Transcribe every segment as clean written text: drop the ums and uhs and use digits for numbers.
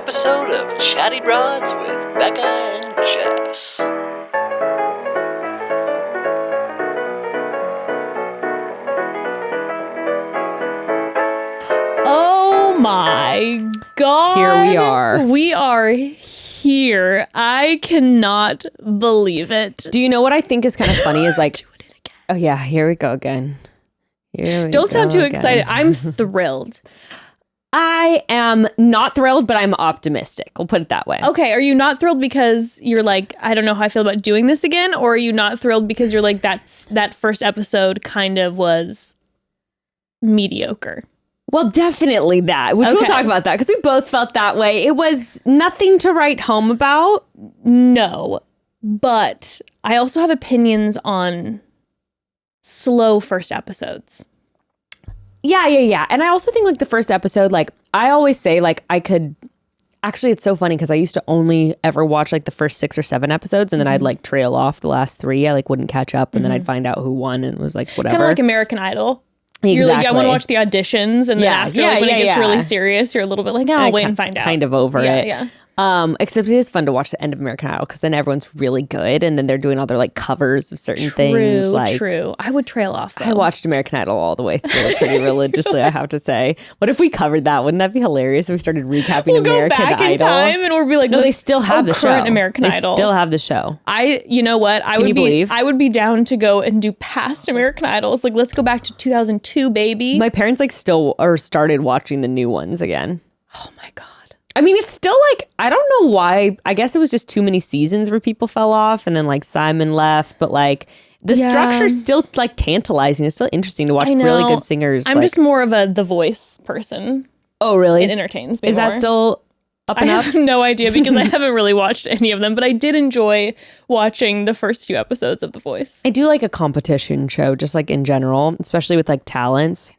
episode of Chatty Broads with Becca and Jess. Oh my God. Here we are. We are here. I cannot believe it. Do you know what I think is kind of funny is like, oh yeah, here we go again. Don't sound too excited. I'm thrilled. I am not thrilled, but I'm optimistic. We'll put it that way. Okay, are you not thrilled because you're like, I don't know how I feel about doing this again? Or are you not thrilled because you're like, that first episode kind of was mediocre? Well, definitely that, which we'll talk about that because we both felt that way. It was nothing to write home about. No, but I also have opinions on slow first episodes. Yeah. And I also think like the first episode, like I always say like I could, actually it's so funny because I used to only ever watch like the first 6 or 7 episodes and then I'd like trail off the last 3. I like wouldn't catch up and then I'd find out who won and it was like whatever. Kind of like American Idol. Exactly. You're like, I want to watch the auditions and then after when it gets really serious, you're a little bit like, I'll wait and find out. Kind of over it. Yeah. Except it is fun to watch the end of American Idol because then everyone's really good and then they're doing all their like covers of certain things. True. I would trail off though. I watched American Idol all the way through pretty religiously, I have to say. What if we covered that? Wouldn't that be hilarious if we started recapping American Idol? We'll go back in time and we'll be like, no, they still have the show. Current American Idol. They still have the show. You know what? I would be down to go and do past American Idols. Like, let's go back to 2002, baby. My parents like still started watching the new ones again. Oh my God. I mean, it's still like, I don't know why. I guess it was just too many seasons where people fell off and then like Simon left. But like the structure's still like tantalizing. It's still interesting to watch really good singers. I'm just more of a The Voice person. Oh, really? It entertains me Is more. that still up and I up? have no idea because I haven't really watched any of them. But I did enjoy watching the first few episodes of The Voice. I do like a competition show just like in general, especially with like talents.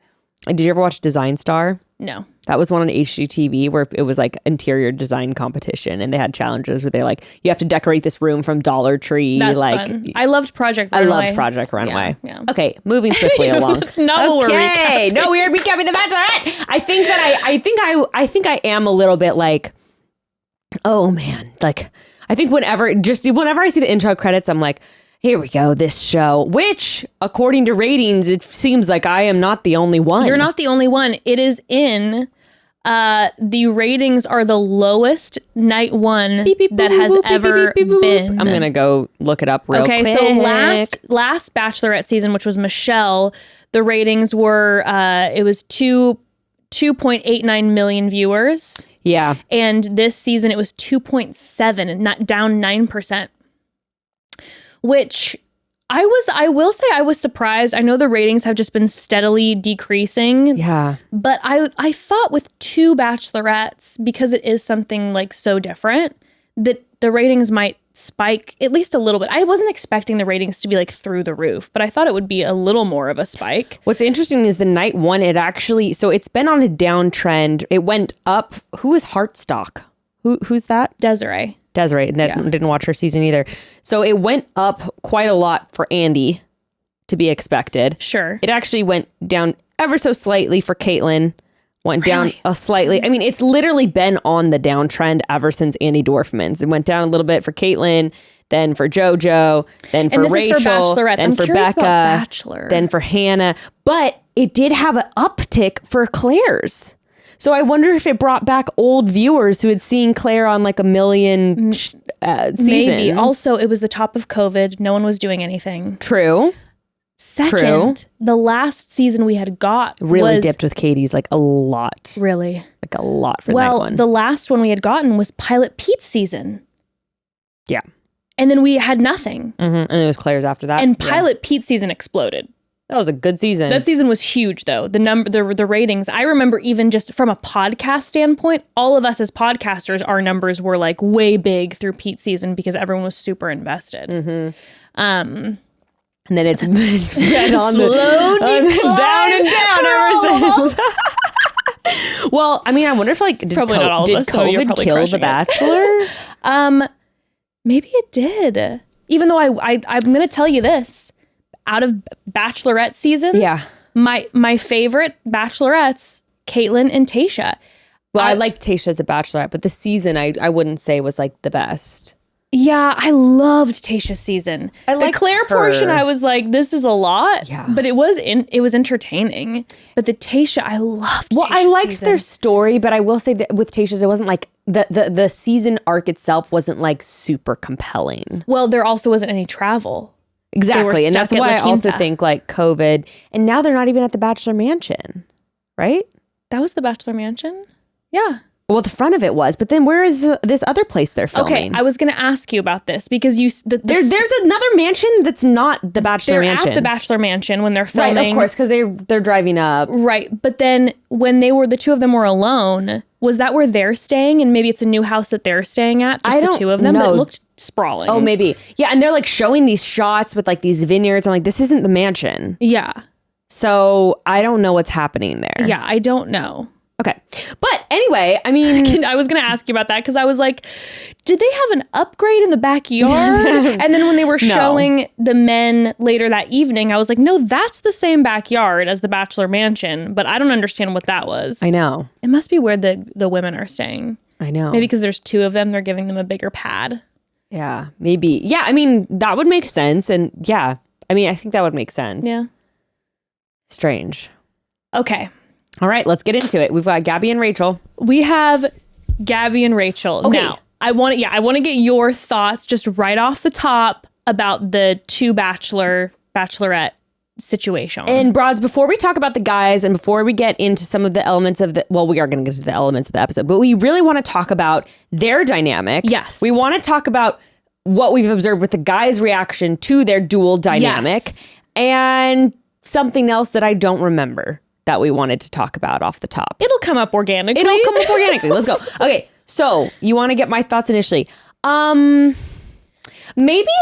Did you ever watch Design Star? No. That was one on HGTV where it was like interior design competition and they had challenges where they like, you have to decorate this room from Dollar Tree. That's like fun. I loved Project Runway. Yeah. Okay, moving swiftly along. That's not what we're recapping. No, we are recapping The Bachelorette. I think I am a little bit like, oh man, like I think whenever I see the intro credits, I'm like, here we go, this show, which according to ratings, it seems like I am not the only one. You're not the only one. It is in, the ratings are the lowest night one that has ever been. I'm going to go look it up real quick. Okay, so last Bachelorette season, which was Michelle, the ratings were, it was 2.89 million viewers. Yeah. And this season it was 2.7, not down 9%. Which I will say I was surprised. I know the ratings have just been steadily decreasing. Yeah. But I thought with 2 Bachelorettes, because it is something like so different, that the ratings might spike at least a little bit. I wasn't expecting the ratings to be like through the roof, but I thought it would be a little more of a spike. What's interesting is the night one, so it's been on a downtrend. It went up. Who is Heartstock? Who's that? Desiree. Didn't watch her season either. So it went up quite a lot for Andy, to be expected. Sure. It actually went down ever so slightly for Caitlin. Went down slightly. I mean, it's literally been on the downtrend ever since Andy Dorfman's. It went down a little bit for Caitlin, then for JoJo, then for Rachel, then for Becca, then for Hannah. But it did have an uptick for Claire's. So I wonder if it brought back old viewers who had seen Claire on like a million seasons. Maybe. Also, it was the top of COVID. No one was doing anything. True. Second, the last season we had really dipped with Katie's like a lot. Really? Like a lot for that one. Well, the last one we had gotten was Pilot Pete's season. Yeah. And then we had nothing. Mm-hmm. And it was Claire's after that. And Pilot Pete's season exploded. That was a good season. That season was huge, though. The ratings. I remember even just from a podcast standpoint, all of us as podcasters, our numbers were like way big through Pete's season because everyone was super invested. Mm-hmm. And then it's been on slow decline, down and down ever since. Well, I mean, I wonder if like did COVID kill The Bachelor? Maybe it did. Even though I'm going to tell you this. Out of Bachelorette seasons, my favorite Bachelorettes, Caitlin and Tayshia. Well, I liked Tayshia as a Bachelorette, but the season I wouldn't say was like the best. Yeah, I loved Tayshia's season. The Claire her. portion, I was like, this is a lot. Yeah. But it was entertaining. But the Tayshia, I loved. Well, Tayshia's I liked season. their story, but I will say that with Tayshia's, it wasn't like the season arc itself wasn't like super compelling. Well, there also wasn't any travel. Exactly, and that's stuck at why La I also Quinta. think like COVID, and now they're not even at the Bachelor Mansion, right? That was the Bachelor Mansion? Yeah. Well, the front of it was, but then where is this other place they're filming? Okay, I was going to ask you about this because there's another mansion that's not the Bachelor they're Mansion. at the Bachelor Mansion when they're filming. Right, of course, because they're driving up. Right, but then when the two of them were alone, was that where they're staying? And maybe it's a new house that they're staying at, just the two of them? But it looked sprawling. Oh, maybe. Yeah, and they're like showing these shots with like these vineyards. I'm like, this isn't the mansion. Yeah. So I don't know what's happening there. Yeah, I don't know. Okay. But anyway, I mean... I was going to ask you about that because I was like, did they have an upgrade in the backyard? And then when they were showing the men later that evening, I was like, no, that's the same backyard as the Bachelor Mansion. But I don't understand what that was. I know. It must be where the women are staying. I know. Maybe because there's two of them, they're giving them a bigger pad. Yeah, maybe. Yeah, I mean, that would make sense. And yeah, I mean, I think that would make sense. Yeah. Strange. Okay. All right, let's get into it. We've got Gabby and Rachel. We have Gabby and Rachel. Okay. Now, I want to get your thoughts just right off the top about the two Bachelorette situation. And Broads, before we talk about the guys and before we get into some of the elements of we are going to get to the elements of the episode, but we really want to talk about their dynamic. Yes. We want to talk about what we've observed with the guys' reaction to their dual dynamic and something else that I don't remember that we wanted to talk about off the top. It'll come up organically. Let's go. Okay, so you want to get my thoughts initially. Maybe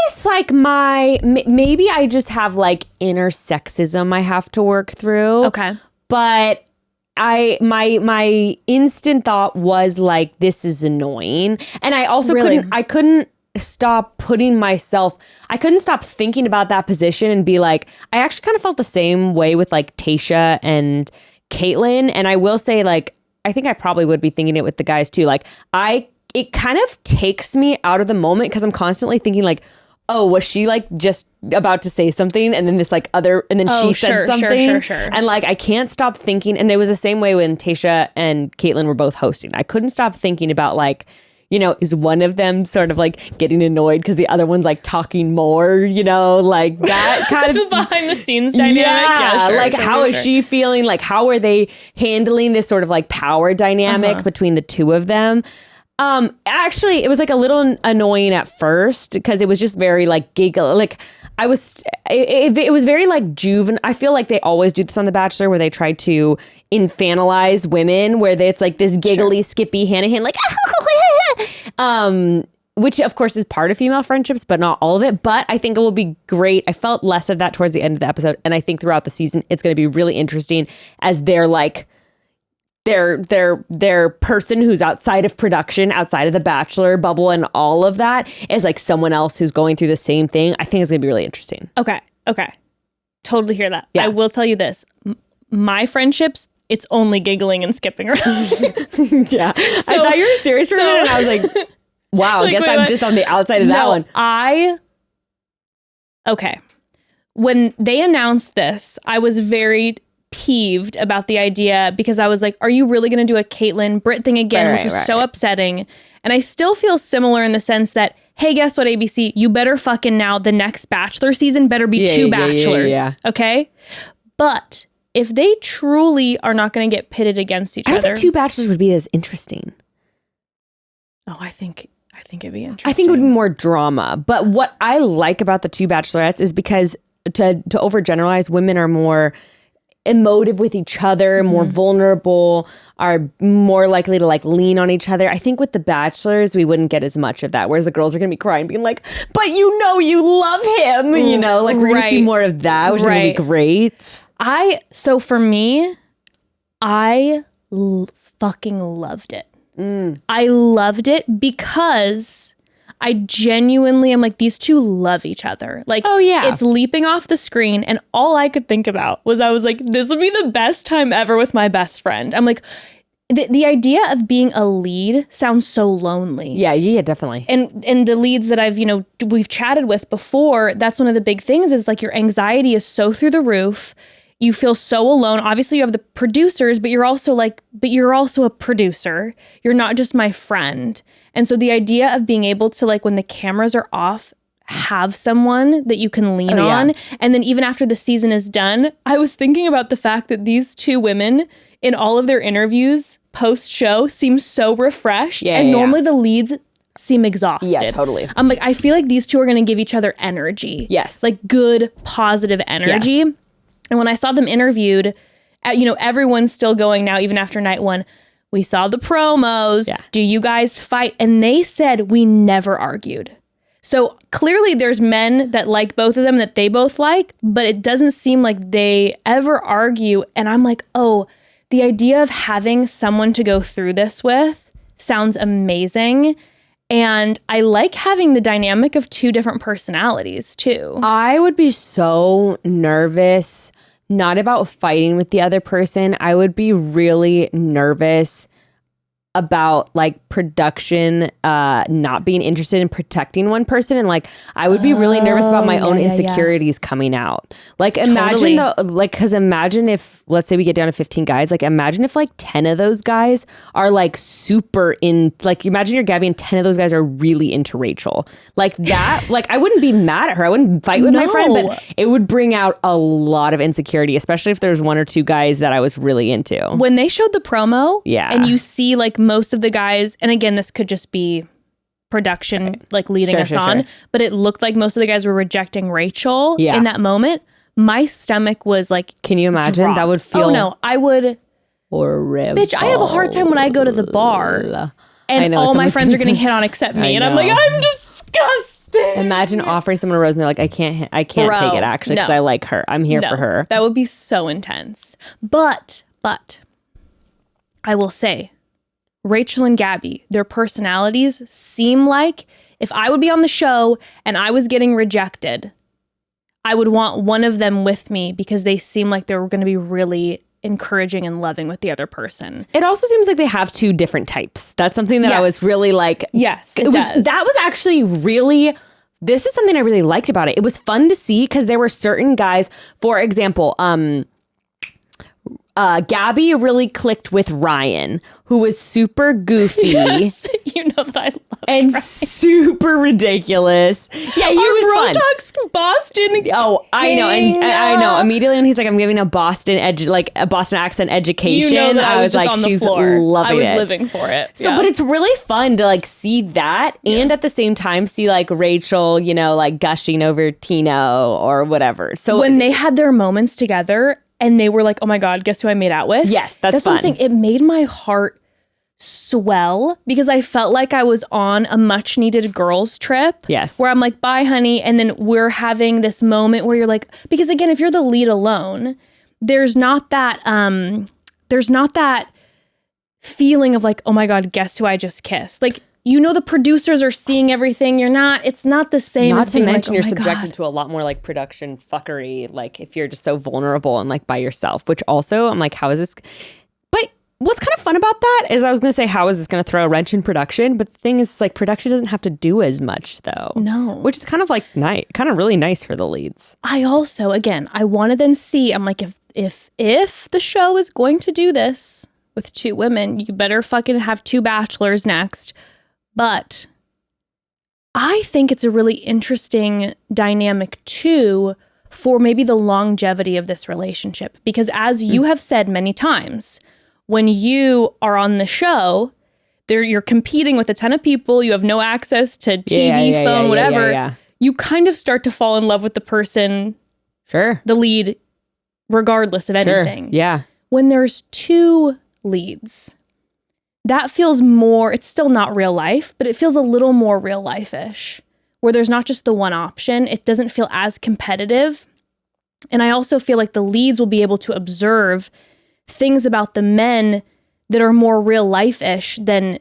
it's like maybe I just have like inner sexism I have to work through. Okay. But my instant thought was like, this is annoying. And I also couldn't stop I couldn't stop thinking about that position and be like, I actually kind of felt the same way with like Tayshia and Caitlyn. And I will say, like, I think I probably would be thinking it with the guys too. Like it kind of takes me out of the moment because I'm constantly thinking like, oh, was she like just about to say something and then this like other, and then she said something. Sure. And like, I can't stop thinking. And it was the same way when Tayshia and Caitlyn were both hosting. I couldn't stop thinking about like, you know, is one of them sort of like getting annoyed because the other one's like talking more, you know, like that kind of behind the scenes dynamic. Yeah, sure, like how is she feeling? Like how are they handling this sort of like power dynamic between the two of them? Actually, it was like a little annoying at first because it was just very like giggle. Like it was very like juvenile. I feel like they always do this on The Bachelor where they try to infantilize women where it's like this giggly, skippy hand in hand, like, which of course is part of female friendships, but not all of it. But I think it will be great. I felt less of that towards the end of the episode. And I think throughout the season, it's going to be really interesting as they're like, their person who's outside of production, outside of the Bachelor bubble and all of that is like someone else who's going through the same thing. I think it's gonna be really interesting. Okay. Totally hear that. Yeah. I will tell you this. My friendships, it's only giggling and skipping around. Yeah. I thought you were serious for a minute and I was like, wow, I guess I'm just on the outside of that one. Okay. When they announced this, I was very peeved about the idea because I was like, are you really going to do a Caitlyn Britt thing again, which was so upsetting. And I still feel similar in the sense that, hey, guess what, ABC? You better fucking now, the next Bachelor season better be two Bachelors. Yeah. Okay? But if they truly are not going to get pitted against each other. I don't think two Bachelors would be as interesting. Oh, I think it'd be interesting. I think it would be more drama. But what I like about the two Bachelorettes is because to overgeneralize, women are more emotive with each other, more vulnerable, are more likely to like lean on each other. I think with the Bachelors, we wouldn't get as much of that. Whereas the girls are going to be crying, being like, but you know you love him, you know, like we're going to see more of that, which is going to be great. So for me, I fucking loved it. I loved it because I genuinely am like, these two love each other. Like, oh yeah, it's leaping off the screen. And all I could think about was, I was like, this would be the best time ever with my best friend. I'm like, the idea of being a lead sounds so lonely. Yeah, definitely. And the leads that we've chatted with before, that's one of the big things is like your anxiety is so through the roof. You feel so alone. Obviously you have the producers, but you're also a producer. You're not just my friend. And so the idea of being able to, like, when the cameras are off, have someone that you can lean on. And then even after the season is done, I was thinking about the fact that these two women in all of their interviews post-show seem so refreshed. Normally the leads seem exhausted. Yeah, totally. I'm like, I feel like these two are going to give each other energy. Yes. Like good, positive energy. Yes. And when I saw them interviewed, everyone's still going now, even after night one. We saw the promos. Yeah. Do you guys fight? And they said we never argued. So clearly there's men that like both of them that they both like, but it doesn't seem like they ever argue. And I'm like, oh, the idea of having someone to go through this with sounds amazing. And I like having the dynamic of two different personalities too. I would be so nervous, not about fighting with the other person. I would be really nervous about like production not being interested in protecting one person, and like I would be really nervous about my own insecurities coming out. Like imagine because imagine if, let's say we get down to 15 guys, like imagine if like 10 of those guys are like super in, like imagine you're Gabby and 10 of those guys are really into Rachel. Like that, like I wouldn't be mad at her. I wouldn't fight with my friend, but it would bring out a lot of insecurity, especially if there's one or two guys that I was really into. When they showed the promo, and you see like most of the guys, and again, this could just be production like leading us on, but it looked like most of the guys were rejecting Rachel in that moment. My stomach was like, can you imagine? Dropped. That would feel I would horrible. Bitch, I have a hard time when I go to the bar and all my friends are getting hit on except me, and I'm like, I'm disgusted. Imagine offering someone a rose and they're like, I can't take it actually because I like her. I'm here for her. That would be so intense. But I will say, Rachel and Gabby, their personalities seem like if I would be on the show and I was getting rejected, I would want one of them with me because they seem like they were going to be really encouraging and loving with the other person. It also seems like they have two different types. That's something that I was really like. Yes, that was actually really. This is something I really liked about it. It was fun to see because there were certain guys, for example, Gabby really clicked with Ryan, who was super goofy. Yes, you know that I love and Ryan. Super ridiculous. Yeah, he was fun. Talks Boston. Oh, I know, and I know. Immediately when he's like, "I'm giving a Boston accent education," you know that I was like, on the "She's floor. loving it." I was living for it. So, but it's really fun to like see that, and at the same time see like Rachel, like gushing over Tino or whatever. So when they had their moments together. And they were like, oh my God, guess who I made out with? Yes, that's fun. What I'm saying. It made my heart swell because I felt like I was on a much needed girls trip. Yes. Where I'm like, bye, honey. And then we're having this moment where you're like, because again, if you're the lead alone, there's not that feeling of like, oh my God, guess who I just kissed? Like, the producers are seeing everything. It's not the same. Not to mention like, you're subjected to a lot more like production fuckery, like if you're just so vulnerable and like by yourself, which also I'm like, how is this? But what's kind of fun about that is I was going to say, how is this going to throw a wrench in production? But the thing is like production doesn't have to do as much though. No. Which is kind of like nice, kind of really nice for the leads. I also, again, I want to then see, I'm like, if the show is going to do this with two women, you better fucking have two bachelors next. But I think it's a really interesting dynamic too for maybe the longevity of this relationship. Because as you have said many times, when you are on the show, you're competing with a ton of people. You have no access to TV, phone, whatever. You kind of start to fall in love with the person, the lead, regardless of anything. Yeah. When there's two leads, that feels more, it's still not real life, but it feels a little more real life-ish, where there's not just the one option. It doesn't feel as competitive. And I also feel like the leads will be able to observe things about the men that are more real life-ish than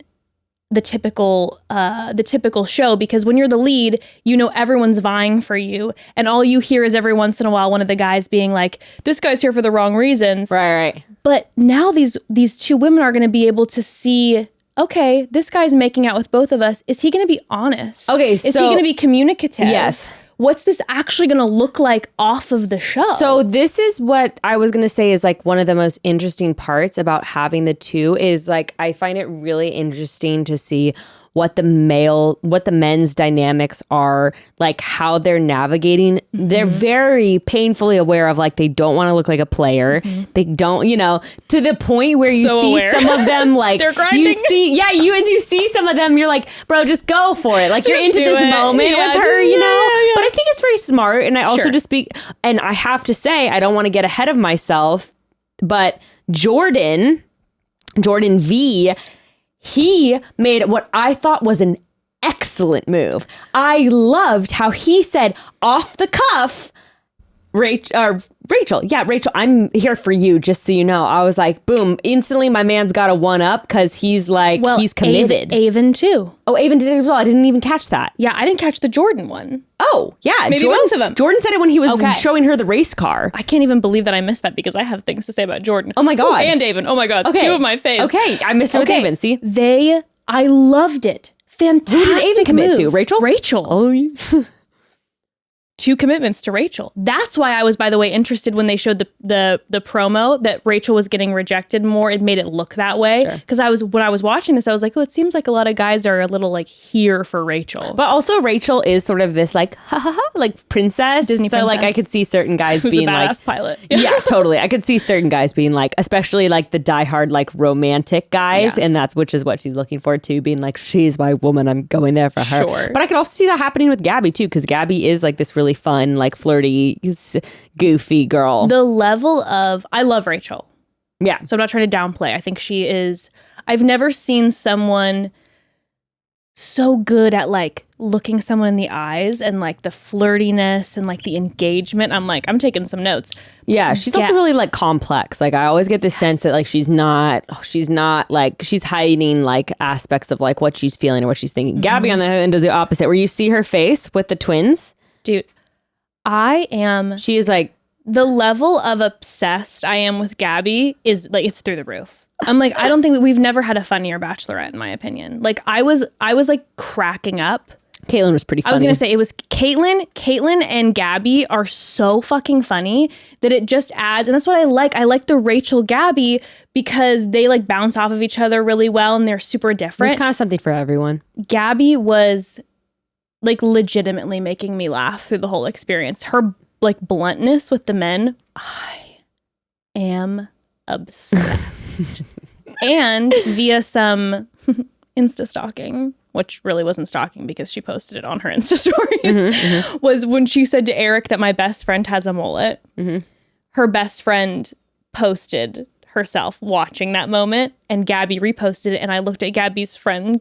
the typical show, because when you're the lead, you know everyone's vying for you, and all you hear is every once in a while one of the guys being like, "This guy's here for the wrong reasons." Right. But now these two women are going to be able to see, okay, this guy's making out with both of us. Is he going to be honest? Okay, is he going to be communicative? Yes. What's this actually going to look like off of the show? So this is what I was going to say is like one of the most interesting parts about having the two is like, I find it really interesting to see what the men's dynamics are, like how they're navigating. Mm-hmm. They're very painfully aware of like, they don't want to look like a player. Mm-hmm. They don't, to the point where you see some of them like, they're grinding. You see some of them, you're like, bro, just go for it. Like you're into this moment with her, But I think it's very smart. And I also and I have to say, I don't want to get ahead of myself, but Jordan V, he made what I thought was an excellent move. I loved how he said off the cuff, Rachel, I'm here for you, just so you know. I was like, boom, instantly my man's got a one up because he's like, he's committed. Avon too. Oh, Avon did it as well. I didn't even catch that. Yeah, I didn't catch the Jordan one. Oh, yeah. Maybe both of them. Jordan said it when he was showing her the race car. I can't even believe that I missed that because I have things to say about Jordan. Oh my God. And Avon. Oh my God. Okay. Two of my faves. Okay, I missed it with Avon, see? I loved it. Fantastic. Who did Avon commit to? Rachel? Rachel. Oh, yeah. 2 commitments to Rachel. That's why I was, by the way, interested when they showed the promo that Rachel was getting rejected more. It made it look that way. Because when I was watching this, I was like, oh, it seems like a lot of guys are a little like here for Rachel. But also Rachel is sort of this like, like princess. Disney so princess. like I could see certain guys Who's being a badass like pilot. Yeah, totally. I could see certain guys being like, especially like the diehard like romantic guys. Yeah. And which is what she's looking for too, being like, she's my woman. I'm going there for her. Sure. But I could also see that happening with Gabby too, because Gabby is like this really fun, like flirty, goofy girl. The level of, I love Rachel. Yeah. So I'm not trying to downplay. I think she is, I've never seen someone so good at like looking someone in the eyes and like the flirtiness and like the engagement. I'm like, I'm taking some notes. Yeah, she's also really like complex. Like I always get this sense that like she's not like, she's hiding like aspects of like what she's feeling or what she's thinking. Mm-hmm. Gabby on the other end does the opposite, where you see her face with the twins. Dude, she is like, the level of obsessed I am with Gabby is like, it's through the roof. I'm like, I don't think we've never had a funnier Bachelorette in my opinion. Like I was like cracking up. Caitlyn was pretty funny. I was going to say it was Caitlyn and Gabby are so fucking funny that it just adds, and that's what I like. I like the Rachel Gabby because they like bounce off of each other really well and they're super different. There's kind of something for everyone. Gabby was like legitimately making me laugh through the whole experience. Her like bluntness with the men, I am obsessed. And via some Insta stalking, which really wasn't stalking because she posted it on her Insta stories, was when she said to Eric that my best friend has a mullet. Mm-hmm. Her best friend posted herself watching that moment and Gabby reposted it, and I looked at Gabby's friend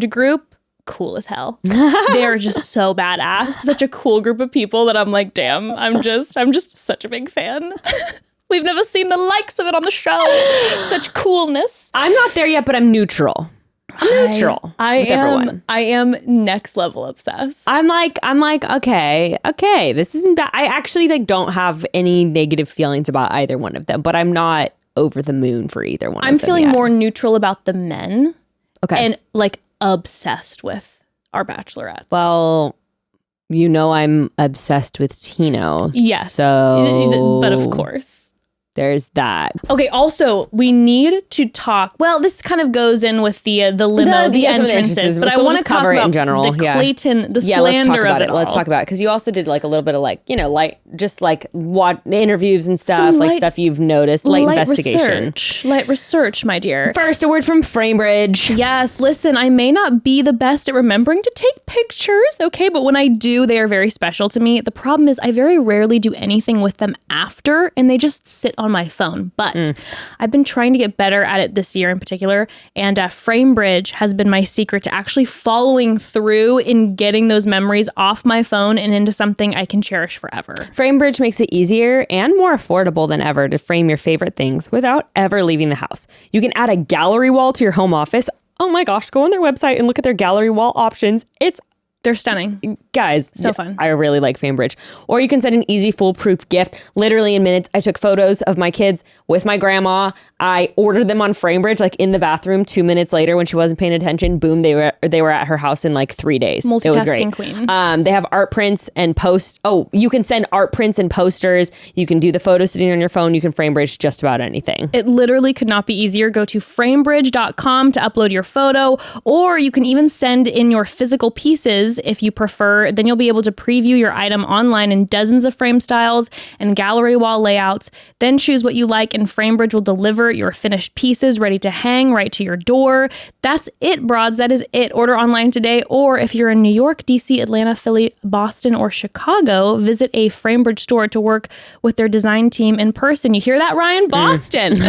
group. Cool as hell. They are just so badass. Such a cool group of people that I'm like, damn, I'm just such a big fan. We've never seen the likes of it on the show. Such coolness. I'm not there yet, but I'm neutral. Everyone. I am next level obsessed. I'm like, okay, this isn't bad. I actually like don't have any negative feelings about either one of them, but I'm not over the moon for either one of them. I'm feeling more neutral about the men. Okay. And like obsessed with our Bachelorettes. Well, I'm obsessed with Tino. Yes. So, but of course. There's that. Okay, also, we need to talk. Well, this kind of goes in with the limo, the entrances, but I want to cover it in general. The Clayton, the slander of it all. Let's talk about it, because you also did like a little bit of like, light, just like what interviews and stuff, like stuff you've noticed, light investigation. Light research, my dear. First, a word from Framebridge. Yes, listen, I may not be the best at remembering to take pictures, okay, but when I do, they are very special to me. The problem is I very rarely do anything with them after, and they just sit on my phone, but I've been trying to get better at it this year in particular, and Framebridge has been my secret to actually following through in getting those memories off my phone and into something I can cherish forever. Framebridge makes it easier and more affordable than ever to frame your favorite things without ever leaving the house. You can add a gallery wall to your home office, oh my gosh, go on their website and look at their gallery wall options. They're stunning. Guys, So fun. I really like Framebridge. Or you can send an easy, foolproof gift. Literally in minutes, I took photos of my kids with my grandma. I ordered them on Framebridge, like in the bathroom. 2 minutes later, when she wasn't paying attention, boom, they were at her house in like 3 days. It was great. Multitasking queen. They have art prints and post. Oh, you can send art prints and posters. You can do the photo sitting on your phone. You can Framebridge just about anything. It literally could not be easier. Go to framebridge.com to upload your photo, or you can even send in your physical pieces if you prefer. Then you'll be able to preview your item online in dozens of frame styles and gallery wall layouts. Then choose what you like, and Framebridge will deliver your finished pieces ready to hang right to your door. That's it, broads. That is it. Order online today, or if you're in New York, DC, Atlanta, Philly, Boston, or Chicago, visit a Framebridge store to work with their design team in person. You hear that, Ryan? Boston.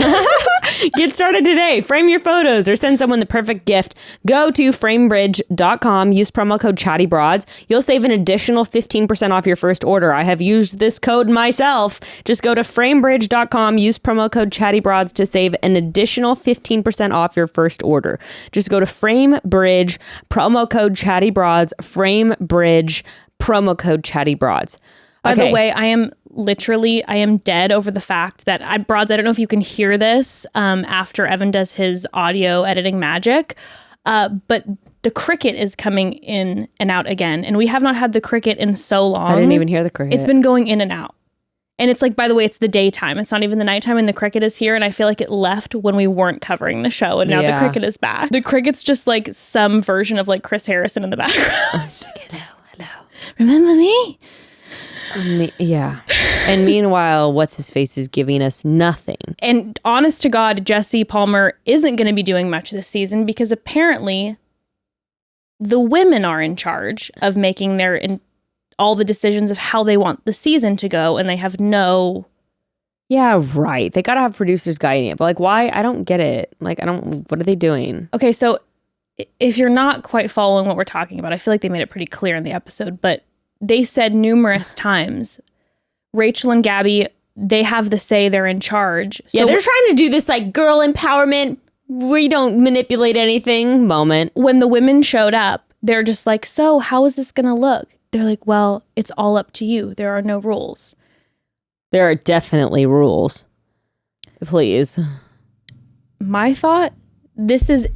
Get started today. Frame your photos or send someone the perfect gift. Go to framebridge.com. Use promo code ChattyBroads. You'll save an additional 15% off your first order. I have used this code myself. Just go to framebridge.com. Use promo code ChattyBroads to save an additional 15% off your first order. Just go to Framebridge, promo code ChattyBroads, Framebridge, promo code ChattyBroads. By the way, I am dead over the fact that Broads, I don't know if you can hear this after Evan does his audio editing magic, but the cricket is coming in and out again. And we have not had the cricket in so long. I didn't even hear the cricket. It's been going in and out. And it's like, by the way, it's the daytime. It's not even the nighttime, and the cricket is here. And I feel like it left when we weren't covering the show, and now the cricket is back. The cricket's just like some version of like Chris Harrison in the background. Hello. Remember me? Yeah. And meanwhile, what's his face is giving us nothing. And honest to God, Jesse Palmer isn't going to be doing much this season because apparently the women are in charge of making all the decisions of how they want the season to go, and they have no... Yeah, right. They got to have producers guiding it. But like, why? I don't get it. Like, what are they doing? Okay, so if you're not quite following what we're talking about, I feel like they made it pretty clear in the episode, but they said numerous times, Rachel and Gabby, they have the say, they're in charge. Yeah, they're trying to do this like girl empowerment, we don't manipulate anything moment. When the women showed up, they're just like, so how is this going to look? They're like, well, it's all up to you. There are no rules. There are definitely rules. Please. My thought, this is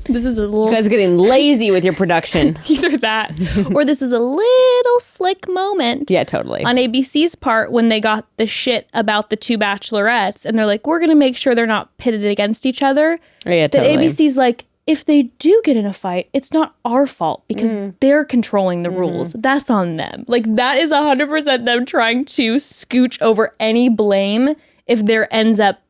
a little... You guys are getting lazy with your production. Either that, or this is a little slick moment. Yeah, totally. On ABC's part, when they got the shit about the two Bachelorettes, and they're like, we're going to make sure they're not pitted against each other. Oh, yeah, totally. That ABC's like, if they do get in a fight, it's not our fault because they're controlling the rules. That's on them. Like, that is 100% them trying to scooch over any blame if there ends up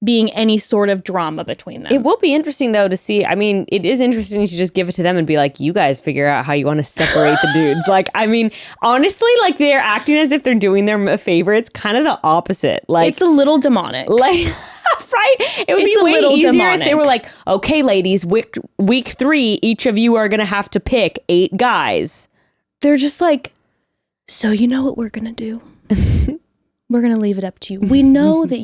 being any sort of drama between them. It will be interesting, though, to see. I mean, it is interesting to just give it to them and be like, you guys figure out how you want to separate the dudes. Like, I mean, honestly, like, they're acting as if they're doing them a favor. It's kind of the opposite. Like, it's a little demonic. Like... Right? It would be way easier demonic. If they were like, okay, ladies, week 3, each of you are going to have to pick 8 guys. They're just like, so you know what we're going to do? We're going to leave it up to you. We know that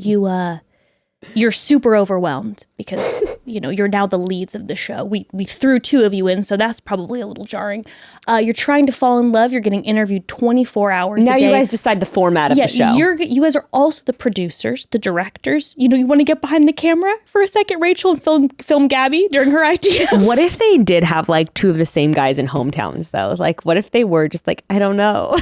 you're super overwhelmed because, you know, you're now the leads of the show. We threw 2 of you in, so that's probably a little jarring. You're trying to fall in love. You're getting interviewed 24 hours now a day. You guys decide the format of the show. You guys are also the producers, the directors. You know, you want to get behind the camera for a second, Rachel, and film Gabby during her ideas. What if they did have like 2 of the same guys in hometowns, though? Like, what if they were just like, I don't know.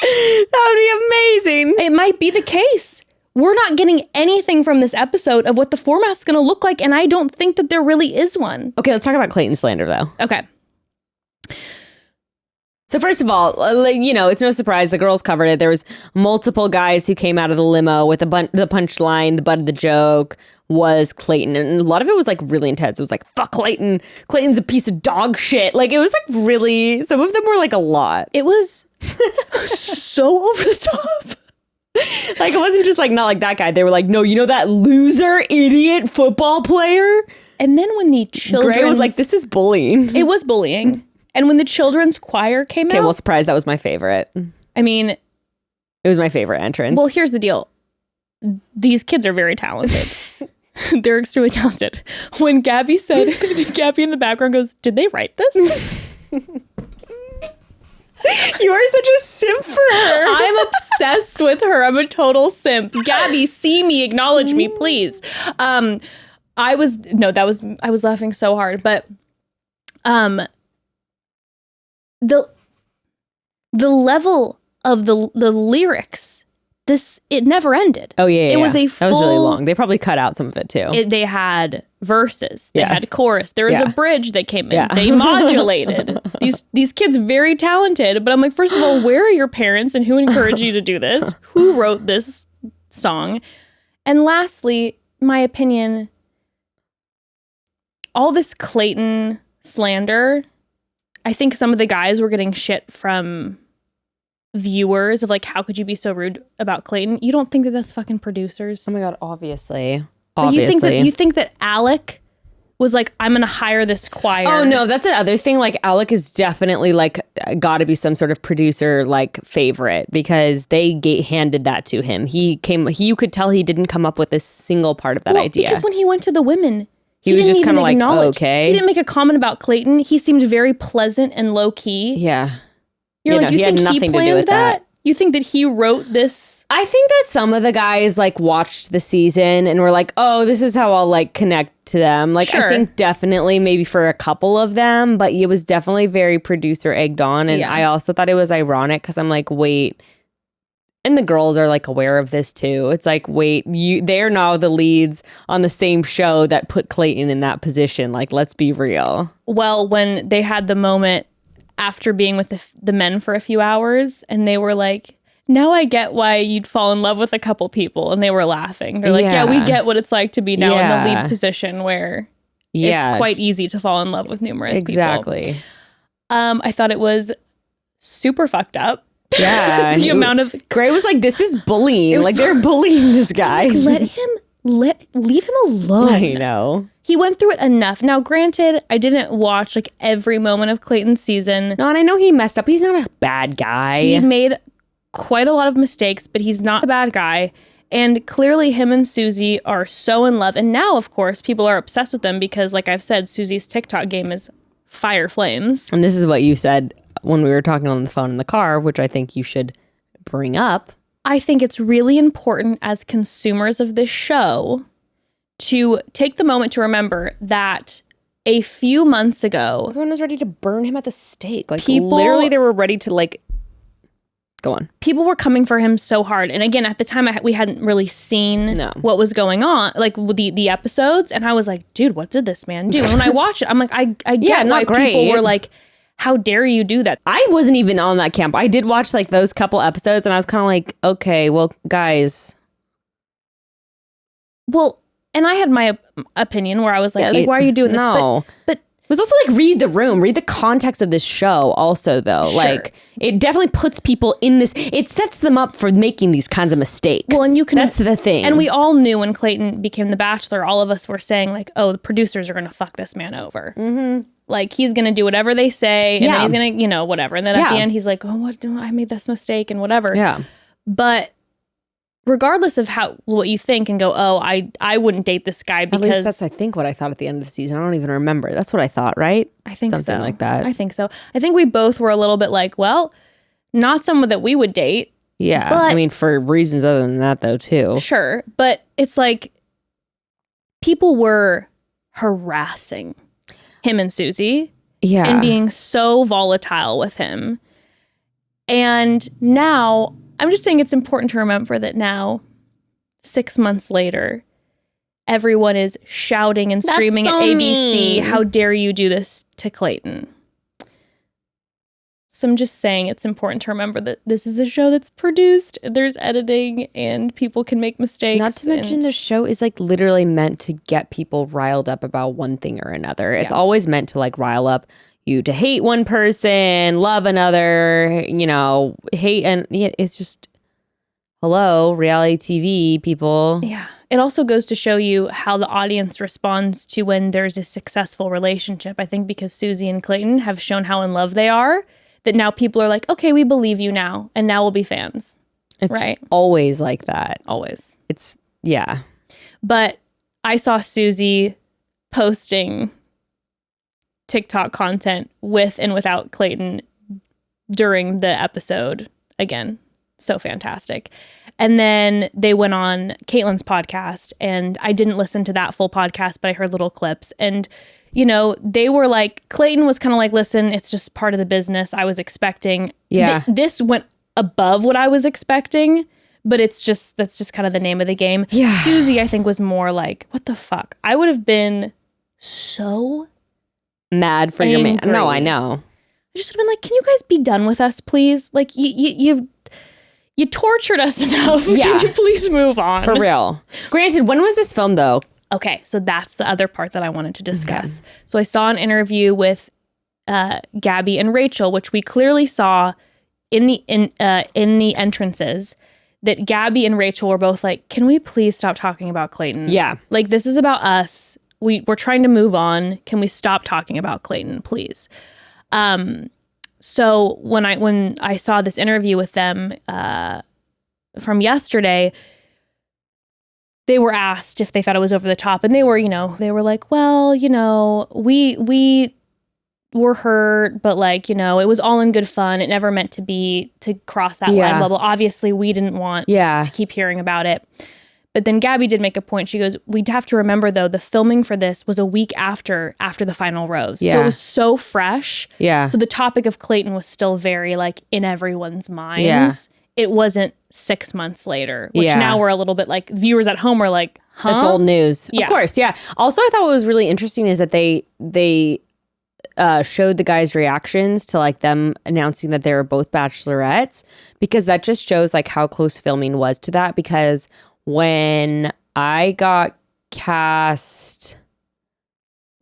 That would be amazing. It might be the case. We're not getting anything from this episode of what the format's going to look like, and I don't think that there really is one. Okay, let's talk about Clayton slander, though. Okay. So first of all, you know, it's no surprise the girls covered it. There was multiple guys who came out of the limo with the punchline. The butt of the joke was Clayton, and a lot of it was like really intense. It was like, fuck Clayton. Clayton's a piece of dog shit. Like, it was like really, some of them were like a lot. It was so over the top. Like, it wasn't just like, not like that guy. They were like, no, you know that loser, idiot football player? And then when the children... Gray was like, this is bullying. It was bullying. And when the children's choir came out... Okay, well, surprise, that was my favorite. I mean... It was my favorite entrance. Well, here's the deal. These kids are very talented. they're extremely talented. When Gabby said, Gabby in the background goes, did they write this? You are such a simp for her. I'm obsessed with her. I'm a total simp. Gabby, see me, acknowledge me, please. I was laughing so hard, but the level of the lyrics, it never ended. Oh yeah, it was a full, that was really long. They probably cut out some of it too. They had verses, they had chorus, there was a bridge that came in. Yeah. They modulated. These kids very talented, but I'm like, first of all, where are your parents and who encouraged you to do this? Who wrote this song? And lastly, my opinion, all this Clayton slander, I think some of the guys were getting shit from viewers of like, how could you be so rude about Clayton? You don't think that that's fucking producers? Oh my God, obviously. So you think that Alec was like, I'm gonna hire this choir? Oh no, that's another thing. Like Alec is definitely like got to be some sort of producer like favorite because they handed that to him. You could tell he didn't come up with a single part of that idea. Because when he went to the women, he was just kind of like, okay. He didn't make a comment about Clayton. He seemed very pleasant and low key. Yeah. You think he planned that? You think that he wrote this? I think that some of the guys like watched the season and were like, oh, this is how I'll like connect to them. Like, sure. I think definitely maybe for a couple of them, but it was definitely very producer egged on. And I also thought it was ironic because I'm like, wait. And the girls are like aware of this too. It's like, wait, they're now the leads on the same show that put Clayton in that position. Like, let's be real. Well, when they had the moment after being with the men for a few hours and they were like, now I get why you'd fall in love with a couple people, and they were laughing. They're like, yeah, we get what it's like to be now in the lead position where it's quite easy to fall in love with numerous people. Exactly. I thought it was super fucked up. Yeah. The amount of Gray was like, this is bullying. Like they're bullying this guy. Leave him alone. I know. He went through it enough. Now, granted, I didn't watch like every moment of Clayton's season. No, and I know he messed up. He's not a bad guy. He made quite a lot of mistakes, but he's not a bad guy. And clearly him and Susie are so in love. And now, of course, people are obsessed with them because, like I've said, Susie's TikTok game is fire flames. And this is what you said when we were talking on the phone in the car, which I think you should bring up. I think it's really important as consumers of this show to take the moment to remember that a few months ago, everyone was ready to burn him at the stake. Like literally they were ready to like, go on. People were coming for him so hard. And again, at the time we hadn't really seen what was going on, like the episodes. And I was like, dude, what did this man do? And when I watch it, I'm like, I get why people were like, how dare you do that? I wasn't even on that camp. I did watch like those couple episodes and I was kind of like, okay, well, guys. Well, and I had my opinion where I was like, why are you doing this? No. But it was also like, read the room, read the context of this show also though. Sure. Like it definitely puts people in this, it sets them up for making these kinds of mistakes. Well, and that's the thing. And we all knew when Clayton became the Bachelor, all of us were saying like, oh, the producers are going to fuck this man over. Mm-hmm. Like he's going to do whatever they say and then he's going to, whatever. And then at the end, he's like, oh, I made this mistake and whatever. Yeah. But regardless of what you think and go, oh, I wouldn't date this guy because... At least that's, I think, what I thought at the end of the season. I don't even remember. That's what I thought, right? I think Something like that. I think so. I think we both were a little bit like, well, not someone that we would date. Yeah. But, I mean, for reasons other than that, though, too. Sure. But it's like people were harassing him and Susie. Yeah. And being so volatile with him. And now... I'm just saying it's important to remember that now, 6 months later, everyone is shouting and screaming at ABC, how dare you do this to Clayton? So I'm just saying it's important to remember that this is a show that's produced, there's editing, and people can make mistakes. Not to mention the show is like literally meant to get people riled up about one thing or another. It's always meant to like rile up you to hate one person, love another, hate. And it's just, hello, reality TV people. Yeah. It also goes to show you how the audience responds to when there's a successful relationship. I think because Susie and Clayton have shown how in love they are, that now people are like, okay, we believe you now. And now we'll be fans. It's right? Always like that. Always. It's, yeah. But I saw Susie posting TikTok content with and without Clayton during the episode again. So fantastic. And then they went on Caitlin's podcast, and I didn't listen to that full podcast, but I heard little clips. And, you know, they were like, Clayton was kind of like, listen, it's just part of the business. I was expecting. Yeah. This went above what I was expecting, but that's just kind of the name of the game. Yeah. Susie, I think, was more like, what the fuck? I would have been so mad for your man. No, I know. I just would have been like, can you guys be done with us, please? Like, you tortured us enough. Yeah. Can you please move on? For real. Granted, when was this filmed, though? Okay, so that's the other part that I wanted to discuss. Okay. So I saw an interview with Gabby and Rachel, which we clearly saw in the entrances, that Gabby and Rachel were both like, can we please stop talking about Clayton? Yeah. Like, this is about us. We're trying to move on. Can we stop talking about Clayton, please? So when I saw this interview with them from yesterday, they were asked if they thought it was over the top, and they were like, well, we were hurt, but like, it was all in good fun. It never meant to cross that line level. Obviously, we didn't want to keep hearing about it. But then Gabby did make a point. She goes, we'd have to remember, though, the filming for this was a week after the final rose. Yeah. So it was so fresh. Yeah. So the topic of Clayton was still very, like, in everyone's minds. Yeah. It wasn't 6 months later, which now we're a little bit like, viewers at home are like, huh? That's old news. Yeah. Of course, yeah. Also, I thought what was really interesting is that they showed the guys' reactions to, like, them announcing that they were both bachelorettes, because that just shows, like, how close filming was to that, because when I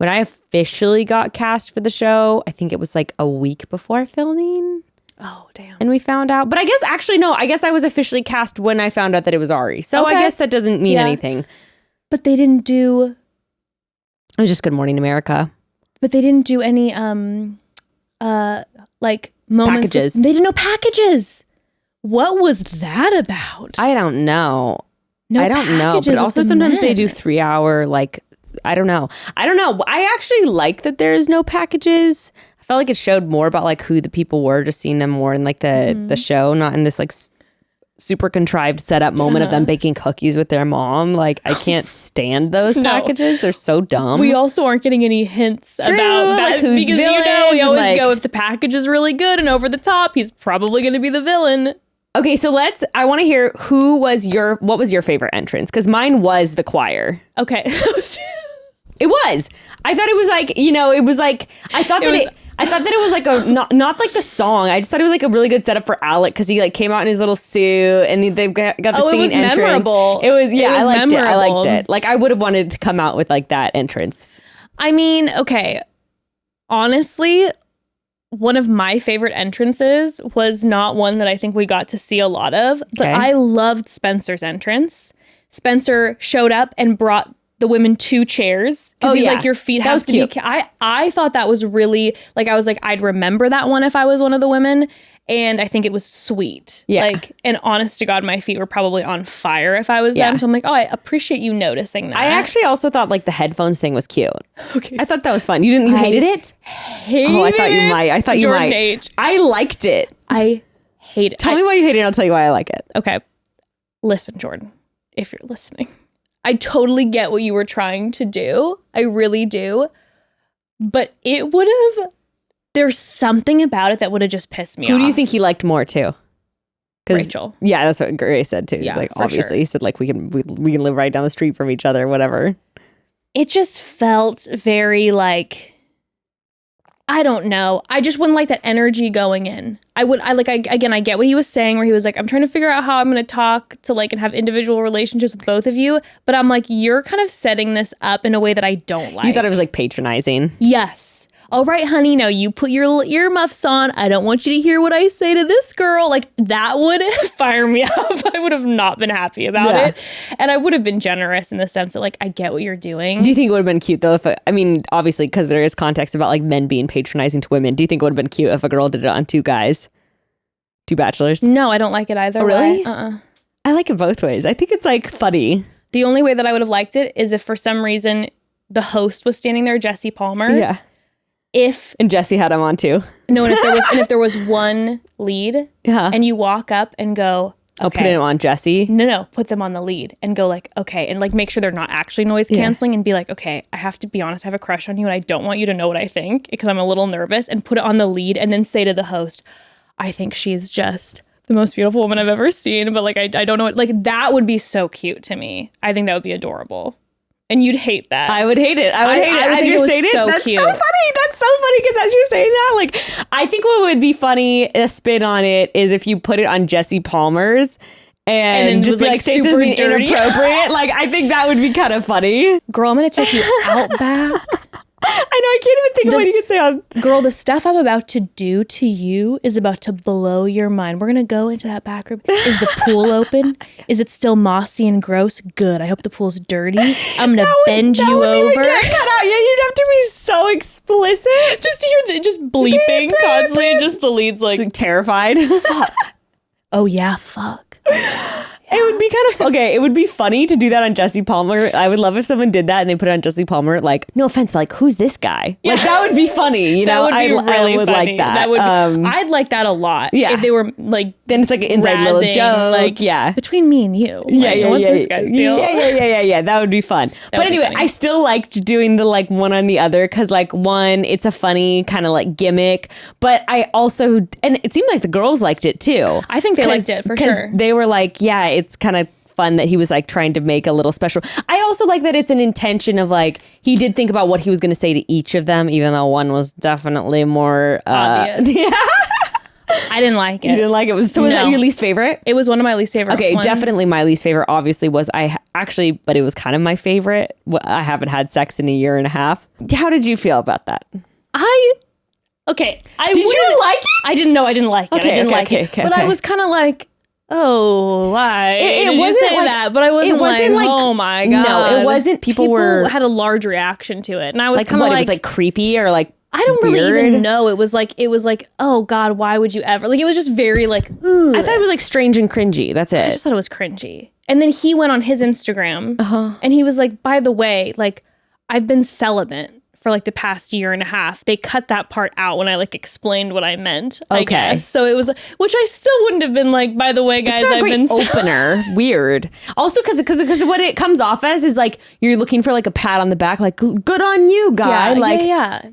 officially got cast for the show, I think it was like a week before filming. Oh, damn. And we found out. But I guess I was officially cast when I found out that it was Ari. So okay. I guess that doesn't mean anything. But they didn't do... It was just Good Morning America. But they didn't do any, like, moments... Packages. They didn't know packages. What was that about? I don't know. No, I don't know, but also sometimes they do 3 hour, like, I don't know. I actually like that there is no packages. I felt like it showed more about, like, who the people were, just seeing them more in, like, the show, not in this, like, super contrived setup moment of them baking cookies with their mom. Like, I can't stand those packages. They're so dumb. We also aren't getting any hints about that, like, who's because we always go, if the package is really good and over the top, he's probably going to be the villain. Okay, so I want to hear what was your favorite entrance? Because mine was the choir. Okay. It was. I thought it was like, it was like, I thought that it was like not like the song. I just thought it was like a really good setup for Alec, because he like came out in his little suit and they've got the singing entrance. Memorable. It was I liked it. Like, I would have wanted to come out with like that entrance. I mean, okay. Honestly, one of my favorite entrances was not one that I think we got to see a lot of, but I loved Spencer's entrance. Spencer showed up and brought the women 2 chairs, because he's like, your feet have to be... I thought that was really, like, I was like, I'd remember that one if I was one of the women, and I think it was sweet. Yeah. Like, and honest to God, my feet were probably on fire if I was them, so I'm like, oh, I appreciate you noticing that. I actually also thought, like, the headphones thing was cute. Okay. I thought that was fun. You hated it? Hated I thought you might. I thought you Jordan might. H. I liked it. I hate it. Tell me why you hate it, and I'll tell you why I like it. Okay. Listen, Jordan, if you're listening, I totally get what you were trying to do. I really do. But it would have... There's something about it that would have just pissed me off. Who do you think he liked more, too? Rachel. Yeah, that's what Gray said, too. He's like, obviously, sure. He said, like, we can live right down the street from each other, whatever. It just felt very, like... I don't know. I just wouldn't like that energy going in. I get what he was saying, where he was like, I'm trying to figure out how I'm going to talk to, like, and have individual relationships with both of you. But I'm like, you're kind of setting this up in a way that I don't like. You thought it was, like, patronizing. Yes. All right, honey, now you put your little earmuffs on. I don't want you to hear what I say to this girl. Like, that would fire me up. I would have not been happy about it. And I would have been generous in the sense that, like, I get what you're doing. Do you think it would have been cute, though? Obviously, because there is context about, like, men being patronizing to women. Do you think it would have been cute if a girl did it on 2 guys? 2 bachelors? No, I don't like it either. Oh, really? I like it both ways. I think it's, like, funny. The only way that I would have liked it is if for some reason the host was standing there, Jesse Palmer. Yeah. And Jesse had him on too. No, and if there was one lead, and you walk up and go, okay, I'll put it on Jesse. No, put them on the lead and go like, okay, and like make sure they're not actually noise canceling and be like, okay, I have to be honest, I have a crush on you and I don't want you to know what I think because I'm a little nervous, and put it on the lead and then say to the host, I think she's just the most beautiful woman I've ever seen, but like I don't know, like that would be so cute to me. I think that would be adorable. And you'd hate that. I would hate it. I would hate it. As you're saying it, that's cute. so funny. That's so funny because as you're saying that, like, I think what would be funny, a spin on it, is if you put it on Jesse Palmer's and just like say something inappropriate. Like, I think that would be kind of funny. Girl, I'm going to take you out back. I know, I can't even think of what you could say on. Girl, the stuff I'm about to do to you is about to blow your mind. We're going to go into that back room. Is the pool open? Is it still mossy and gross? Good. I hope the pool's dirty. I'm going to bend you over. Cut out. Yeah, you'd have to be so explicit. Just to hear just bleeping constantly. Just the leads like terrified. Fuck. Oh yeah, fuck. It would be kind of okay. It would be funny to do that on Jesse Palmer. I would love if someone did that and they put it on Jesse Palmer. Like, no offense, but like, who's this guy? Yeah. Like, that would be funny. You know, I would like that. That would. I'd like that a lot. Yeah. If they were like, then it's like an inside little joke. Like, yeah, between me and you. What's this guy's deal? Yeah. That would be fun. But anyway, I still liked doing the like one on the other because like one, it's a funny kind of like gimmick. But I also, and it seemed like the girls liked it too. I think they liked it for sure. They were like, yeah, it's kind of fun that he was like trying to make a little special. I also like that it's an intention of like he did think about what he was going to say to each of them, even though one was definitely more obvious. Yeah. I didn't like it. You didn't like it? Was that your least favorite? It was one of my least favorite ones. Definitely my least favorite obviously was but it was kind of my favorite. I haven't had sex in a year and a half. How did you feel about that? Did you like it? I didn't know I didn't like it. I didn't like it. But I was kind of like, oh, why? It wasn't say like, that, but I wasn't like, oh my God. No, it wasn't. People had a large reaction to it. And I was like, kind of like, it was like creepy or like, I don't really even know. It was like, oh God, why would you ever? Like, it was just very like, ugh. I thought it was like strange and cringy. That's it. I just thought it was cringy. And then he went on his Instagram and he was like, by the way, like, I've been celibate for like the past year and a half. They cut that part out when I like explained what I meant. I guess. So it was, which I still wouldn't have been like, by the way, guys, I've been opener. Weird. Also, because what it comes off as is like you're looking for like a pat on the back, like good on you, guy.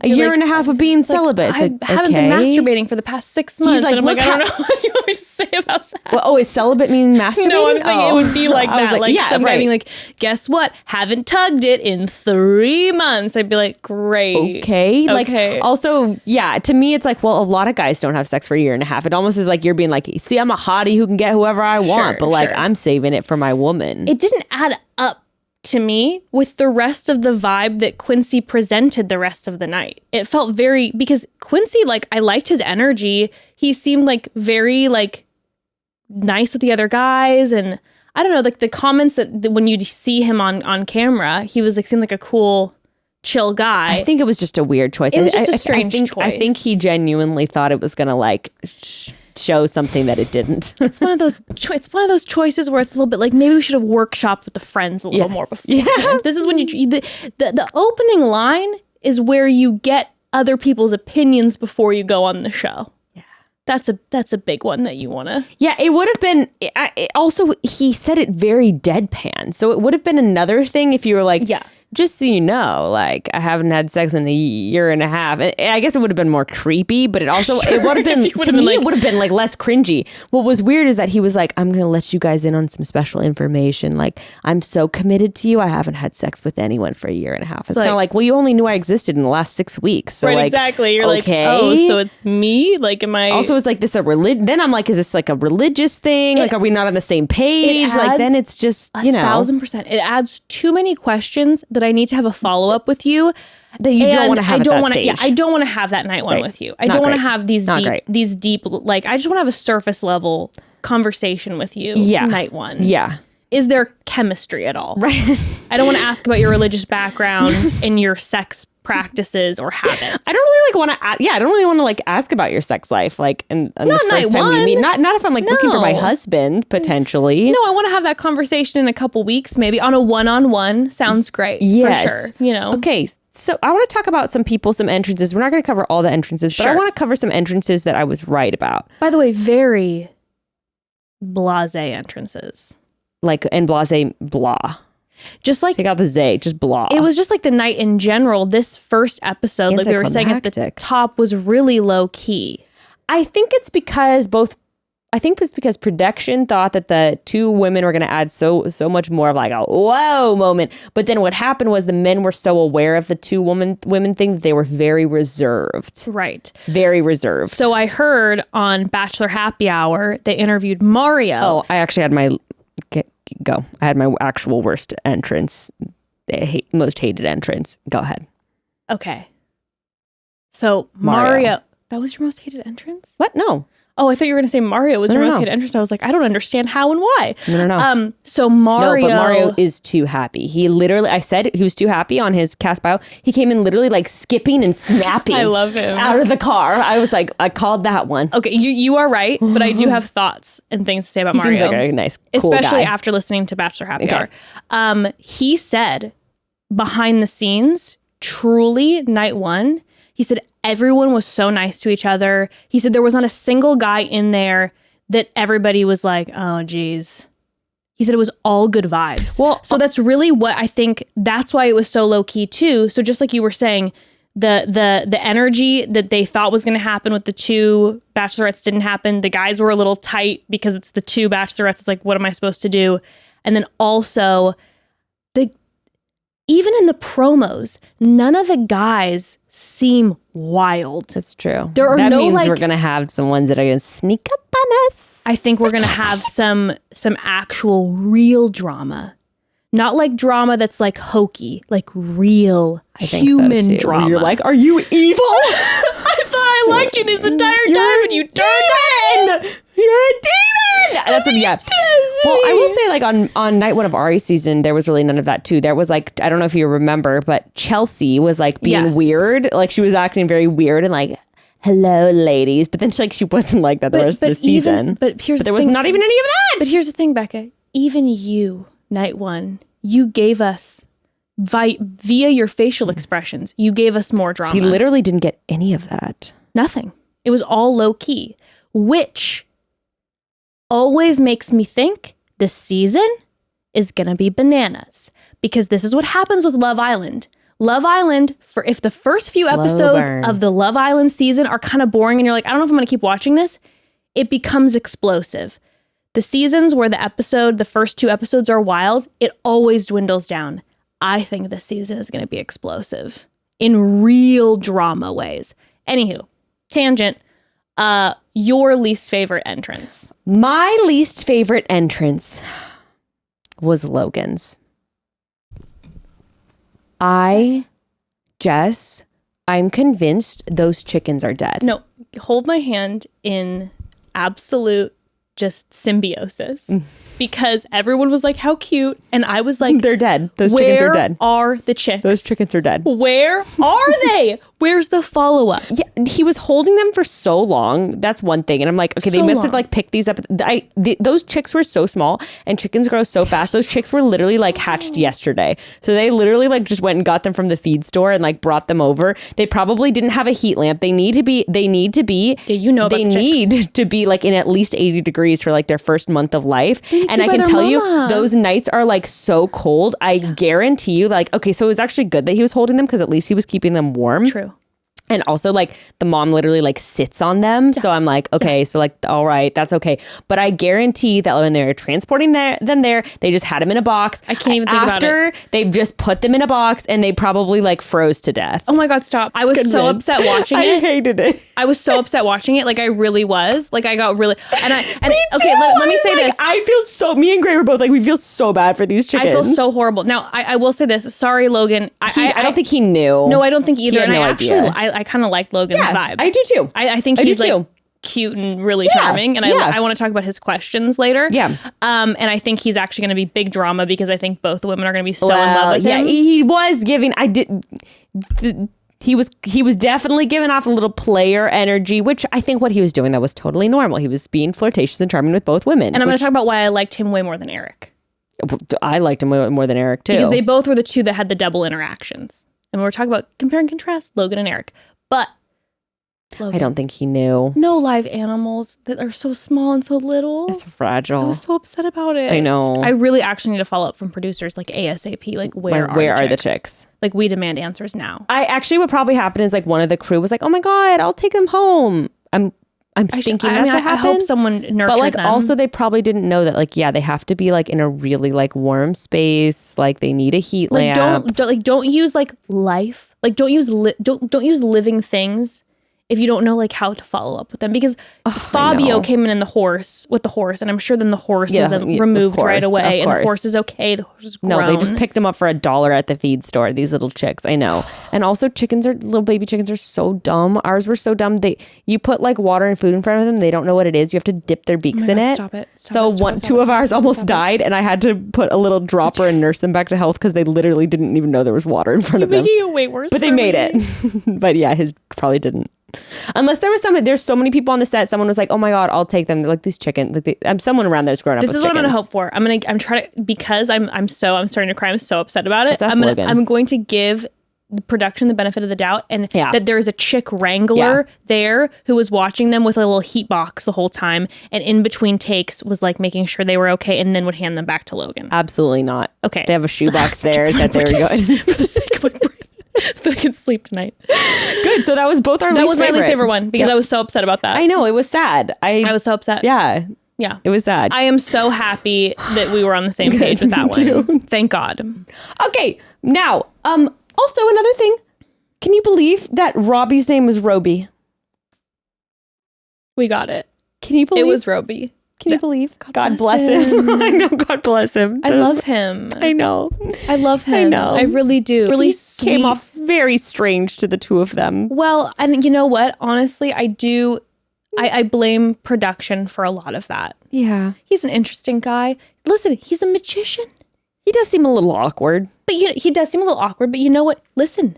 A year and a half of being celibate. I haven't been masturbating for the past 6 months. He's like, and I'm like, I don't know what you want me to say about that. Well, is celibate mean masturbating? No, I'm saying it would be like that. Like some guy being like, guess what? Haven't tugged it in 3 months. I'd be like, great. Okay. Like, also, yeah, to me, it's like, well, a lot of guys don't have sex for a year and a half. It almost is like you're being like, see, I'm a hottie who can get whoever I want, but like, I'm saving it for my woman. It didn't add up to me with the rest of the vibe that Quincy presented the rest of the night. It felt very, because Quincy, like, I liked his energy. He seemed like very like nice with the other guys. And I don't know, like the comments that when you see him on camera, he was like, seemed like a cool, chill guy. I think it was just a weird choice. It was just a strange choice. I think he genuinely thought it was gonna like show something that it didn't. It's one of those choices where it's a little bit like maybe we should have workshopped with the friends a little more before. Yeah. This is when the opening line is where you get other people's opinions before you go on the show. Yeah. That's a big one that you want to. Yeah, it would have been also he said it very deadpan. So it would have been another thing if you were like, yeah, just so you know, like, I haven't had sex in a year and a half. I guess it would have been more creepy, but it also, it would have been, to me, it would have been like less cringy. What was weird is that he was like, I'm going to let you guys in on some special information. Like, I'm so committed to you. I haven't had sex with anyone for a year and a half. It's kind of like, well, you only knew I existed in the last 6 weeks. So right, like, exactly. You're okay. Like, oh, so it's me? Like, am I? Also, is like this a religion? Then I'm like, is this like a religious thing? Like, are we not on the same page? Like, then it's just, you know. 1,000%. It adds too many questions that I need to have a follow up with you that you don't want to have at that stage. Yeah, I don't want to have that night one with you. I don't want to have these deep, like, I just want to have a surface level conversation with you night one. Yeah. Is there chemistry at all? Right. I don't want to ask about your religious background and your sex practices or habits. I don't really want to. I don't really want to like ask about your sex life. Like, and the first time we meet, not if I'm like looking for my husband potentially. No, I want to have that conversation in a couple weeks, maybe on a one-on-one. Sounds great. Yes, for sure. Okay, so I want to talk about some entrances. We're not going to cover all the entrances, but I want to cover some entrances that I was right about. By the way, very blasé entrances. Like, and blasé, blah. Just like take out the Z, just blah. It was just like the night in general. This first episode, like we were saying at the top, was really low key. I think it's because production thought that the two women were going to add so much more of like a whoa moment. But then what happened was the men were so aware of the two women thing that they were very reserved. Right. Very reserved. So I heard on Bachelor Happy Hour, they interviewed Mario. Oh, I actually had my... Go. I had my actual worst entrance. Most hated entrance. Go ahead. Okay. So Mario. That was your most hated entrance? What? No. Oh, I thought you were going to say Mario was your most hated entrance. I was like, I don't understand how and why. No. So Mario. No, but Mario is too happy. He literally, I said he was too happy on his cast bio. He came in literally like skipping and snapping. I love him. Out of the car. I was like, I called that one. Okay, you are right, but I do have thoughts and things to say about Mario. He seems like a nice, cool especially guy. after listening to Bachelor Happy Hour. He said behind the scenes, truly night one, he said everyone was so nice to each other. He said there was not a single guy in there that everybody was like, oh, geez. He said it was all good vibes. Well, so that's really what I think. That's why it was so low key too. So just like you were saying, the energy that they thought was going to happen with the two bachelorettes didn't happen. The guys were a little tight because it's the two bachelorettes. It's like, what am I supposed to do? And then also even in the promos, none of the guys seem wild. That's true. That means we're going to have some ones that are going to sneak up on us. I think we're going to have some actual real drama. Not like drama that's like hokey, like real human drama. You're like, are you evil? I thought I liked you this entire time and you turned on. You're a demon. That's what. Yeah. Well, I will say, like on night one of Ari's season, there was really none of that too. There was like, I don't know if you remember, but Chelsea was like being weird. Like she was acting very weird and like, hello, ladies. But then she wasn't like that the rest of the season. But there was not even any of that. But here's the thing, Becca. Even you, night one, you gave us via your facial expressions, you gave us more drama. We literally didn't get any of that. Nothing. It was all low key, which always makes me think this season is going to be bananas, because this is what happens with Love Island. Love Island, for if the first few episodes of the Love Island season are kind of boring and you're like, I don't know if I'm going to keep watching this, it becomes explosive. The seasons where the first two episodes are wild, it always dwindles down. I think this season is going to be explosive in real drama ways. Anywho, tangent. Your least favorite entrance? My least favorite entrance was Logan's. I'm convinced those chickens are dead. No, hold my hand in absolute just symbiosis, because everyone was like, how cute, and I was like, they're dead. Those chickens are dead. Where are the chicks? Those chickens are dead. Where are they? Where's the follow-up? Yeah, he was holding them for so long. That's one thing. And I'm like, okay, they must have like picked these up. Those chicks were so small, and chickens grow so fast. Those chicks were literally like hatched yesterday. So they literally like just went and got them from the feed store and like brought them over. They probably didn't have a heat lamp. They need to be like in at least 80 degrees for like their first month of life. And I can tell you, those nights are like so cold. I guarantee you, like, okay, so it was actually good that he was holding them, because at least he was keeping them warm. True. And also, like, the mom literally, like, sits on them. Yeah. So I'm like, okay, so, like, all right, that's okay. But I guarantee that when they're transporting them there, they just had them in a box. I can't even think about it. After, they just put them in a box, and they probably, like, froze to death. Oh, my God, stop. I was so upset watching it. I hated it. I was so upset watching it. Like, I really was. Like, I got really... Okay, let me say this. I feel so... Me and Gray were both like, we feel so bad for these chickens. I feel so horrible. Now, I will say this. Sorry, Logan. I don't think he knew. No, I don't think either. He had no idea. I kind of like Logan's vibe. I do too. I think he's like cute and really charming, and I want to talk about his questions later. Yeah. And I think he's actually going to be big drama, because I think both the women are going to be so in love with him. Yeah, he was giving. He was definitely giving off a little player energy, which I think what he was doing that was totally normal. He was being flirtatious and charming with both women. And I'm going to talk about why I liked him way more than Eric. I liked him more than Eric too. Because they both were the two that had the double interactions. And we're talking about compare and contrast Logan and Eric. But Logan, I don't think he knew. no live animals that are so small and so little. It's fragile. I was so upset about it. I know. I really actually need to follow up from producers like ASAP. Like where are the chicks? Like we demand answers now. I actually what probably happened is like one of the crew was like, "Oh my god, I'll take them home." I'm thinking that's what happened. I hope someone nurtured but like them. also they probably didn't know that like they have to be like in a really like warm space. Like they need a heat like lamp. don't use like life. Like don't use living things if you don't know like how to follow up with them, because Fabio came in the horse, and I'm sure then the horse was then removed right away, and the horse is okay. The horse is grown. No, they just picked them up for $1 at the feed store. These little chicks, I know. And also little baby chickens are so dumb. Ours were so dumb. You put like water and food in front of them. They don't know what it is. You have to dip their beaks in it. Stop it. Two of ours almost died, and I had to put a little dropper and nurse them back to health because they literally didn't even know there was water in front of them. Making it way worse. But they made it. But yeah, his probably didn't. Unless there was there's so many people on the set. Someone was like, "Oh my god, I'll take them." They're like these chickens. Like someone around there's grown up. This with is what chickens. I'm gonna hope for. I'm trying to, because I'm starting to cry. I'm so upset about it. Logan. I'm going to give the production the benefit of the doubt, and that there is a chick wrangler there who was watching them with a little heat box the whole time, and in between takes was like making sure they were okay, and then would hand them back to Logan. Absolutely not. Okay, they have a shoebox there that they were going for the sake of my brain. So that I can sleep tonight. Good. So that was both our least favorite. That was my least favorite one because I was so upset about that. I know. It was sad. I was so upset. Yeah. Yeah. It was sad. I am so happy that we were on the same page with that one. Thank God. Okay. Now, also another thing. Can you believe that Robbie's name was Roby? We got it. Can you believe? It was Roby. Can you believe? God bless him. I know. God bless him. I love him. I know. I love him. I know. I really do. Really sweet. Came off very strange to the two of them. Well, and you know what? Honestly, I do. I blame production for a lot of that. Yeah. He's an interesting guy. Listen, he's a magician. He does seem a little awkward. But he does seem a little awkward. But you know what? Listen.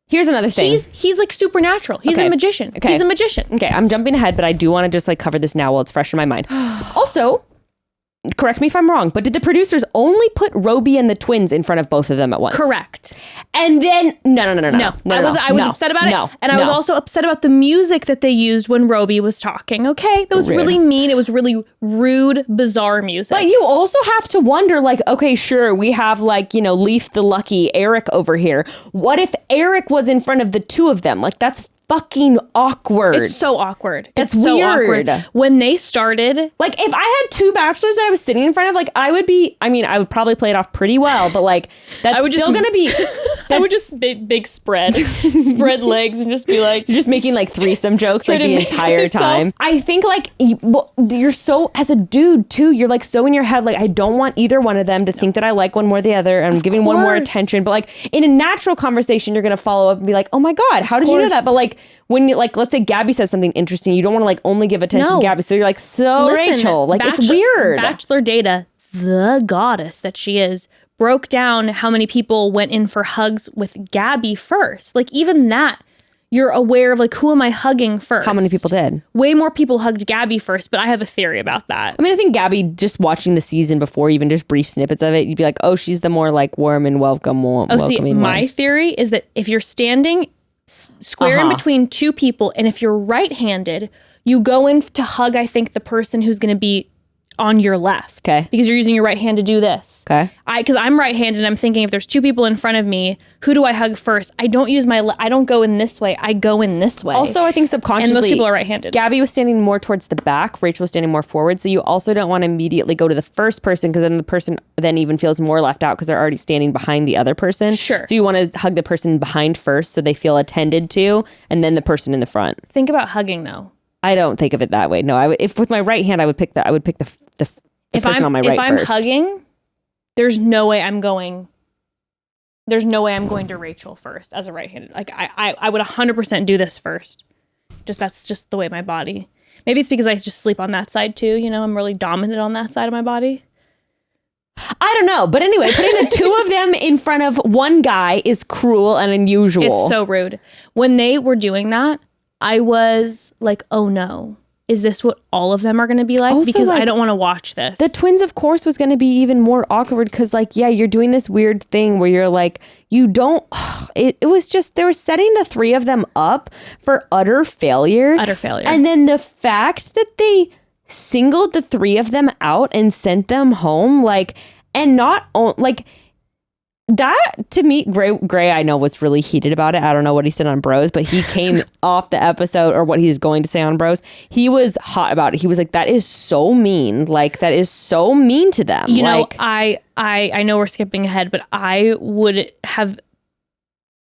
Here's another thing. He's like supernatural. He's a magician. Okay. He's a magician. Okay, I'm jumping ahead, but I do want to just like cover this now while it's fresh in my mind. Also, correct me if I'm wrong, but did the producers only put Roby and the twins in front of both of them at once? Correct. And then no. I was upset about it. And I was also upset about the music that they used when Roby was talking. Okay, that was really mean. It was really rude, bizarre music. But you also have to wonder, like, okay, sure, we have like, Leaf the Lucky, Eric over here. What if Eric was in front of the two of them? Like, that's fucking awkward. It's so awkward. That's it's so weird. Awkward. When they started, like if I had two bachelors that I was sitting in front of, like I would probably play it off pretty well, but like that's still gonna be. I would just big spread legs and just be like, you're just making like threesome jokes like the entire time. I think like you're so, as a dude too, you're like so in your head, like I don't want either one of them to think that I like one more than the other. I'm giving one more attention, but like in a natural conversation, you're gonna follow up and be like, oh my god, how did you know that? But like when you like, let's say Gabby says something interesting, you don't want to like only give attention to Gabby, so you're like, listen, Rachel, like it's weird. Bachelor Data, the goddess that she is, broke down how many people went in for hugs with Gabby first. Like even that, you're aware of like, who am I hugging first? How many people did? Way more people hugged Gabby first, but I have a theory about that. I mean, I think Gabby, just watching the season before, even just brief snippets of it, you'd be like, oh, she's the more like warm and welcoming my one. theory is that if you're standing square in between two people, and if you're right-handed, you go in to hug, I think, the person who's going to be on your left. Okay. Because you're using your right hand to do this. Okay. Because I'm right-handed, and I'm thinking if there's two people in front of me, who do I hug first? I don't use I don't go in this way. I go in this way. Also, I think subconsciously, and most people are right-handed. Gabby was standing more towards the back. Rachel was standing more forward. So you also don't want to immediately go to the first person, because then the person then even feels more left out because they're already standing behind the other person. Sure. So you want to hug the person behind first so they feel attended to, and then the person in the front. Think about hugging though. I don't think of it that way. No, I would, if with my right hand, I would pick the person on my right first. If I'm hugging, there's no way I'm going to Rachel first as a right-handed. Like I would 100% do this first. That's just the way my body. Maybe it's because I just sleep on that side too. I'm really dominant on that side of my body. I don't know. But anyway, putting the two of them in front of one guy is cruel and unusual. It's so rude. When they were doing that, I was like, oh no. Is this what all of them are going to be like? Also, because like, I don't want to watch this. The twins, of course, was going to be even more awkward because, like, yeah, you're doing this weird thing where you're like, you don't. It was just, they were setting the three of them up for utter failure. Utter failure. And then the fact that they singled the three of them out and sent them home, like, and not like. That, to me, Gray, I know, was really heated about it. I don't know what he said on Bros, but he came off the episode, or what he's going to say on Bros. He was hot about it. He was like, that is so mean. Like, that is so mean to them. You like, know, I know we're skipping ahead, but I would have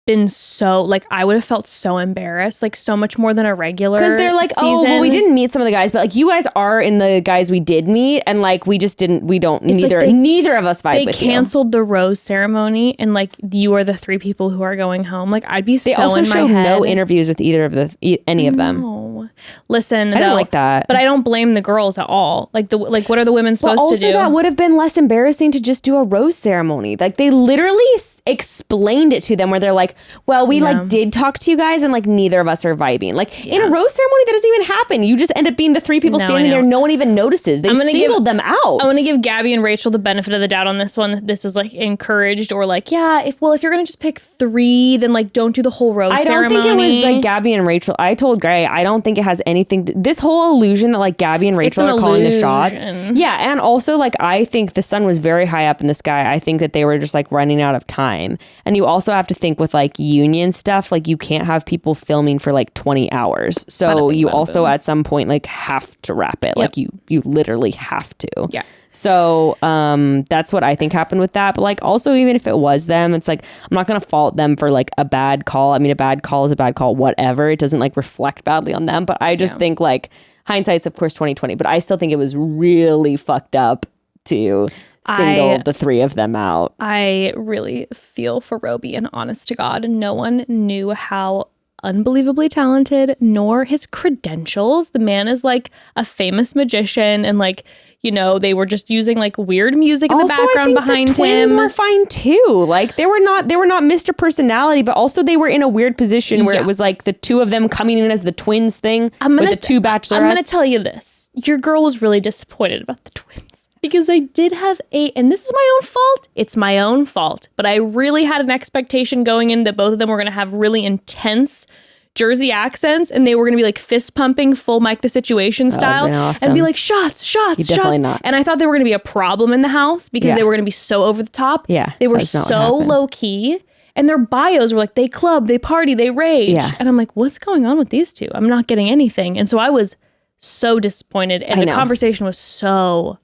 been so, like, I would have felt so embarrassed, like, so much more than a regular because they're like, season. oh, well, we didn't meet some of the guys, but like, you guys are in the guys we did meet, and like, we just didn't, we don't, neither of us vibe with you. They canceled the rose ceremony, and like, you are the three people who are going home. Like, I'd be They so also in my showed head. no interviews with either of any of them. No. Listen, I don't like that. But I don't blame the girls at all. Like, what are the women supposed to do? That would have been less embarrassing to just do a rose ceremony. Like, they literally explained it to them where they're like, well, we like did talk to you guys and like neither of us are vibing. Like in a rose ceremony that doesn't even happen. You just end up being the three people standing there. No one even notices. They singled them out. I'm gonna give Gabby and Rachel the benefit of the doubt on this one. This was like encouraged, or like, yeah, if you're gonna just pick three, then like don't do the whole rose ceremony. I don't think it was like Gabby and Rachel. I told Gray, I don't think it has anything this whole illusion that like Gabby and Rachel are calling the shots. Yeah, and also like I think the sun was very high up in the sky. I think that they were just like running out of time. And you also have to think with like union stuff, like you can't have people filming for like 20 hours. So you also at some point like have to wrap it. Yep. Like you literally have to. Yeah. So that's what I think happened with that. But like also even if it was them, it's like I'm not gonna fault them for like a bad call. I mean, a bad call is a bad call, whatever. It doesn't like reflect badly on them. But I just think like hindsight's of course 2020. But I still think it was really fucked up to single the three of them out. I really feel for Roby, and honest to God, no one knew how unbelievably talented nor his credentials. The man is like a famous magician, and like, you know, they were just using like weird music in the background behind him. The twins were fine too. Like they were not Mr. Personality, but also they were in a weird position where it was like the two of them coming in as the twins thing with the two bachelorettes. I'm gonna tell you this. Your girl was really disappointed about the twins. Because I did have and this is my own fault. It's my own fault. But I really had an expectation going in that both of them were going to have really intense Jersey accents, and they were going to be like fist pumping, full Mike the Situation style, and be like shots. Definitely not. And I thought they were going to be a problem in the house because they were going to be so over the top. Yeah, they were so low key, and their bios were like they club, they party, they rage. Yeah. And I'm like, what's going on with these two? I'm not getting anything, and so I was so disappointed, and the conversation was so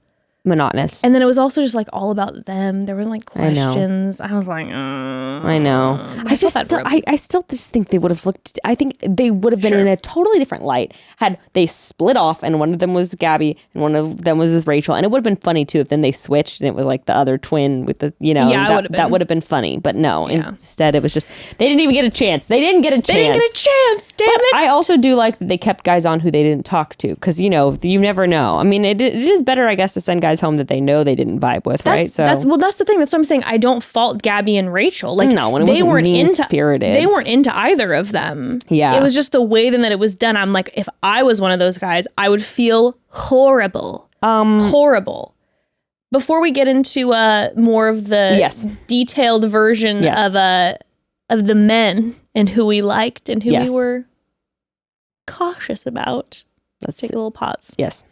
monotonous. And then it was also just like all about them. There were like questions. I was like, I know. I still just think they would have looked, I think they would have been in a totally different light had they split off and one of them was Gabby and one of them was with Rachel. And it would have been funny too if then they switched and it was like the other twin with the, you know, that would have been funny. But no, instead it was just, they didn't even get a chance. Damn it. I also do like that they kept guys on who they didn't talk to because, you know, you never know. I mean, it is better, I guess, to send guys home that they know they didn't vibe with, right? So that's the thing. That's what I'm saying. I don't fault Gabby and Rachel. Like no, when it wasn't mean-spirited. They weren't into either of them. Yeah. It was just the way then that it was done. I'm like, if I was one of those guys, I would feel horrible. Horrible. Before we get into more of the detailed version of the men and who we liked and who we were cautious about. Let's take a little pause. Yes.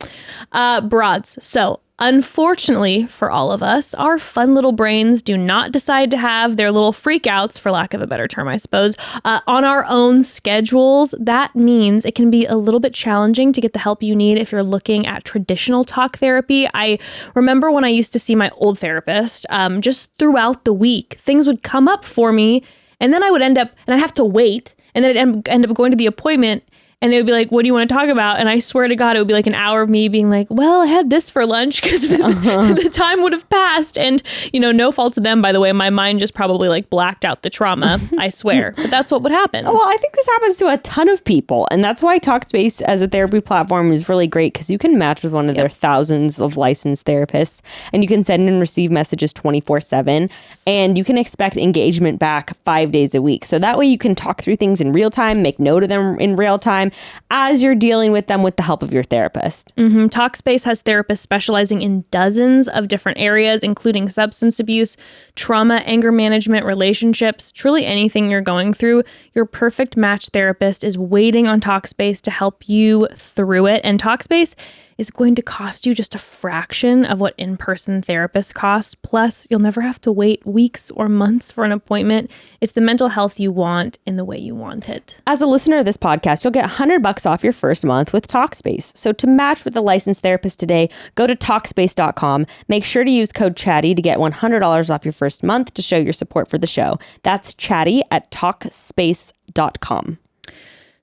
Broads. So, unfortunately for all of us, our fun little brains do not decide to have their little freakouts, for lack of a better term, I suppose, on our own schedules. That means it can be a little bit challenging to get the help you need if you're looking at traditional talk therapy. I remember when I used to see my old therapist, just throughout the week, things would come up for me, and then I would end up, and I'd have to wait, and then I'd end up going to the appointment, And they would be like, what do you want to talk about? And I swear to God, it would be like an hour of me being like, well, I had this for lunch because the time would have passed. And, no fault to them, by the way. My mind just probably like blacked out the trauma, I swear. But that's what would happen. Well, I think this happens to a ton of people. And that's why Talkspace as a therapy platform is really great, because you can match with one of their thousands of licensed therapists, and you can send and receive messages 24/7, and you can expect engagement back 5 days a week. So that way you can talk through things in real time, make note of them in real time as you're dealing with them with the help of your therapist. Talkspace has therapists specializing in dozens of different areas, including substance abuse, trauma, anger management, relationships, truly anything you're going through. Your perfect match therapist is waiting on Talkspace to help you through it. And Talkspace is going to cost you just a fraction of what in-person therapists cost. Plus, you'll never have to wait weeks or months for an appointment. It's the mental health you want in the way you want it. As a listener of this podcast, you'll get $100 off your first month with Talkspace. So to match with a licensed therapist today, go to Talkspace.com. Make sure to use code CHATTY to get $100 off your first month to show your support for the show. That's CHATTY at Talkspace.com.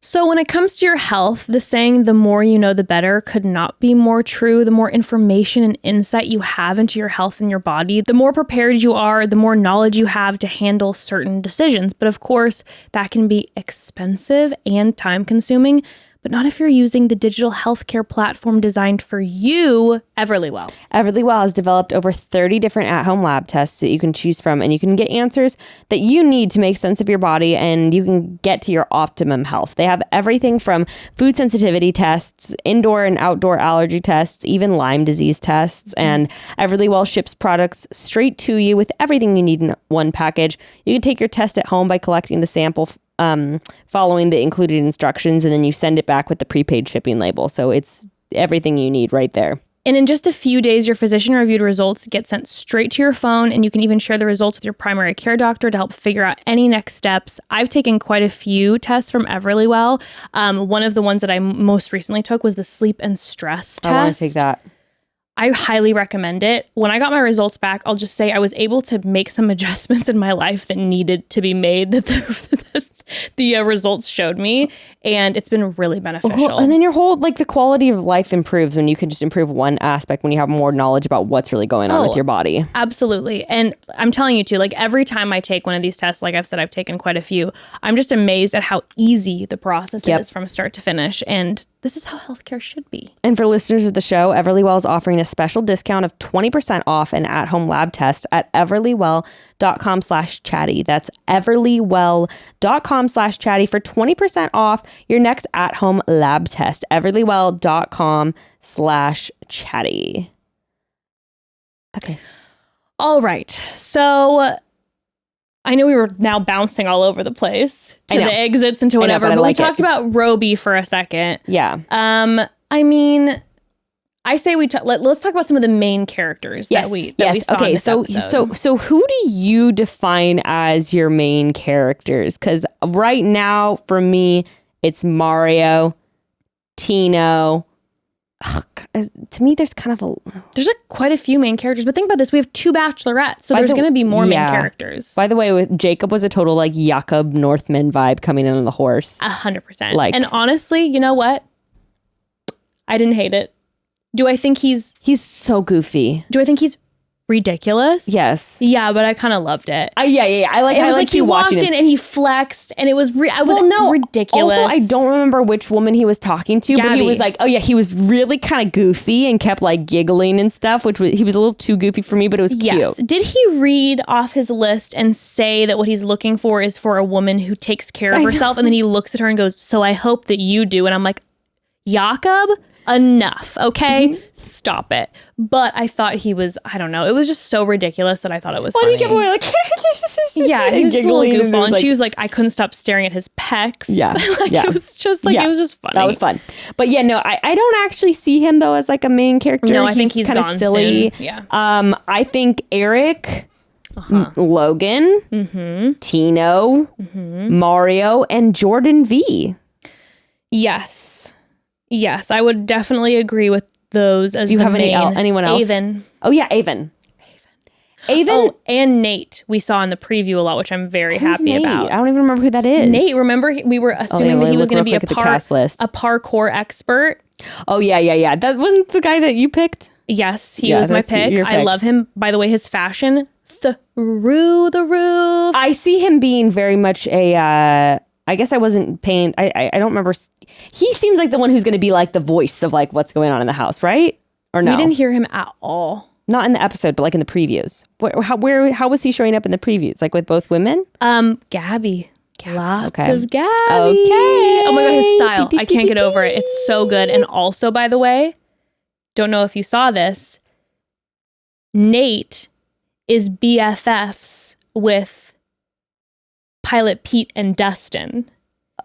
So when it comes to your health, the saying, the more you know, the better, could not be more true. The more information and insight you have into your health and your body, the more prepared you are, the more knowledge you have to handle certain decisions. But of course, that can be expensive and time consuming, but not if you're using the digital healthcare platform designed for you, Everlywell. Everlywell has developed over 30 different at-home lab tests that you can choose from, and you can get answers that you need to make sense of your body, and you can get to your optimum health. They have everything from food sensitivity tests, indoor and outdoor allergy tests, even Lyme disease tests, and Everlywell ships products straight to you with everything you need in one package. You can take your test at home by collecting the sample, following the included instructions, and then you send it back with the prepaid shipping label. So it's everything you need right there. And in just a few days, your physician-reviewed results get sent straight to your phone, and you can even share the results with your primary care doctor to help figure out any next steps. I've taken quite a few tests from Everlywell. One of the ones that I most recently took was the sleep and stress test. I want to take that. I highly recommend it. When I got my results back, I'll just say I was able to make some adjustments in my life that needed to be made that the results showed me, and it's been really beneficial. And then your whole, the quality of life improves when you can just improve one aspect, when you have more knowledge about what's really going on with your body. Absolutely. And I'm telling you too, every time I take one of these tests, like I've said, I've taken quite a few, I'm just amazed at how easy the process is from start to finish. And this is how healthcare should be. And for listeners of the show, Everlywell is offering a special discount of 20% off an at-home lab test at everlywell.com/chatty. That's everlywell.com/chatty for 20% off your next at-home lab test. everlywell.com/chatty. Okay. All right. So I know we were now bouncing all over the place to the exits and to whatever, but we talked about Roby for a second. Yeah. I mean, I say let's talk about some of the main characters that we saw in this episode. So who do you define as your main characters? Because right now, for me, it's Mario, Tino. To me, there's kind of there's quite a few main characters, but think about this: we have 2 Bachelorettes, so there's going to be more main characters. By the way, with Jacob was a total Jakob Northman vibe coming in on the horse. 100%. And honestly, you know what? I didn't hate it. Do I think he's so goofy? Do I think he's ridiculous? Yes. Yeah, but I kind of loved it. Yeah. I like. It was like he walked in and he flexed, and it was ridiculous. Also, I don't remember which woman he was talking to, Gabby. but he was he was really kind of goofy and kept giggling and stuff, he was a little too goofy for me, but it was cute. Did he read off his list and say that what he's looking for is for a woman who takes care of herself, and then he looks at her and goes, "So I hope that you do," and I'm like, Jakob? Enough, okay? Stop it. But I thought he was, I don't know, it was just so ridiculous that I thought it was funny. He kept going yeah, he was just a little goofball, and she was like, I couldn't stop staring at his pecs. Yeah. It was just it was just funny. That was fun. But yeah, no, I don't actually see him though as a main character. No, I think he's kind of silly. Soon. Yeah. I think Eric, Logan, Tino, Mario, and Jordan V. Yes, I would definitely agree with those as Do you the have main. anyone else? Avon. Oh yeah, Avon. Avon and Nate we saw in the preview a lot, which I'm very happy Nate? about. I don't even remember who that is. We were assuming that he was going to be a parkour expert. Oh yeah. That wasn't the guy that you picked. Yes, he was my pick. I love him. By the way, his fashion through the roof. I see him being very much a. I guess I wasn't paying. I don't remember. He seems like the one who's going to be like the voice of like what's going on in the house, right? Or no? We didn't hear him at all. Not in the episode, but like in the previews. How was he showing up in the previews? Like with both women? Gabby. Lots of Gabby. Okay. Oh my God, his style. I can't get over it. It's so good. And also, by the way, don't know if you saw this, Nate is BFFs with Pilot Pete and Dustin.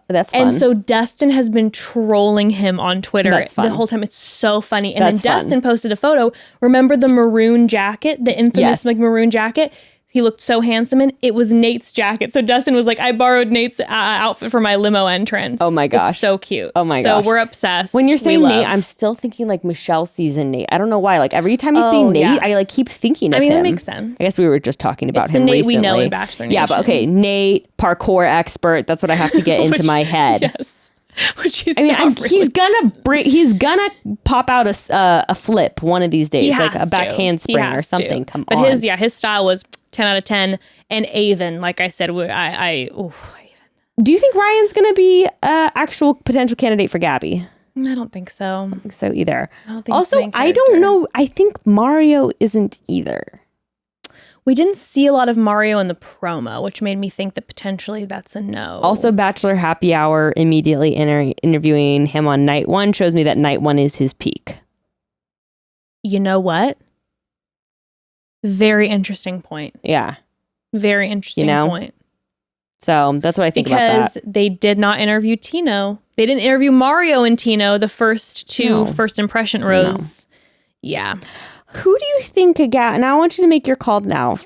That's fun. And so Dustin has been trolling him on Twitter the whole time. It's so funny. And then Dustin posted a photo. Remember the maroon jacket, the infamous like maroon jacket? He looked so handsome in. It was Nate's jacket. So Dustin was like, I borrowed Nate's outfit for my limo entrance. Oh my gosh. It's so cute. Oh my gosh. So we're obsessed. When you're saying Nate, I'm still thinking like Michelle season Nate. I don't know why. Like every time you say Nate, I like keep thinking of him. That makes sense. I guess we were just talking about it's him the Nate recently. we know in Bachelor Nation. Yeah, but okay, Nate, parkour expert. That's what I have to get into my head. Yes. Which he's he's gonna pop out a flip one of these days, like a back handspring or something. Come on. But his style was 10 out of 10. And Avon, like I said, Avon. Do you think Ryan's gonna be an actual potential candidate for Gabby? I don't think so. I don't think so either. I don't know. I think Mario isn't either. We didn't see a lot of Mario in the promo, which made me think that potentially that's a no. Also, Bachelor Happy Hour immediately interviewing him on night one shows me that night one is his peak. You know what? Very interesting point. Yeah. Very interesting point. So that's what I think about that. Because they did not interview Tino. They didn't interview Mario and Tino, the first two first impression rows. No. Yeah. Who do you think, and I want you to make your call now.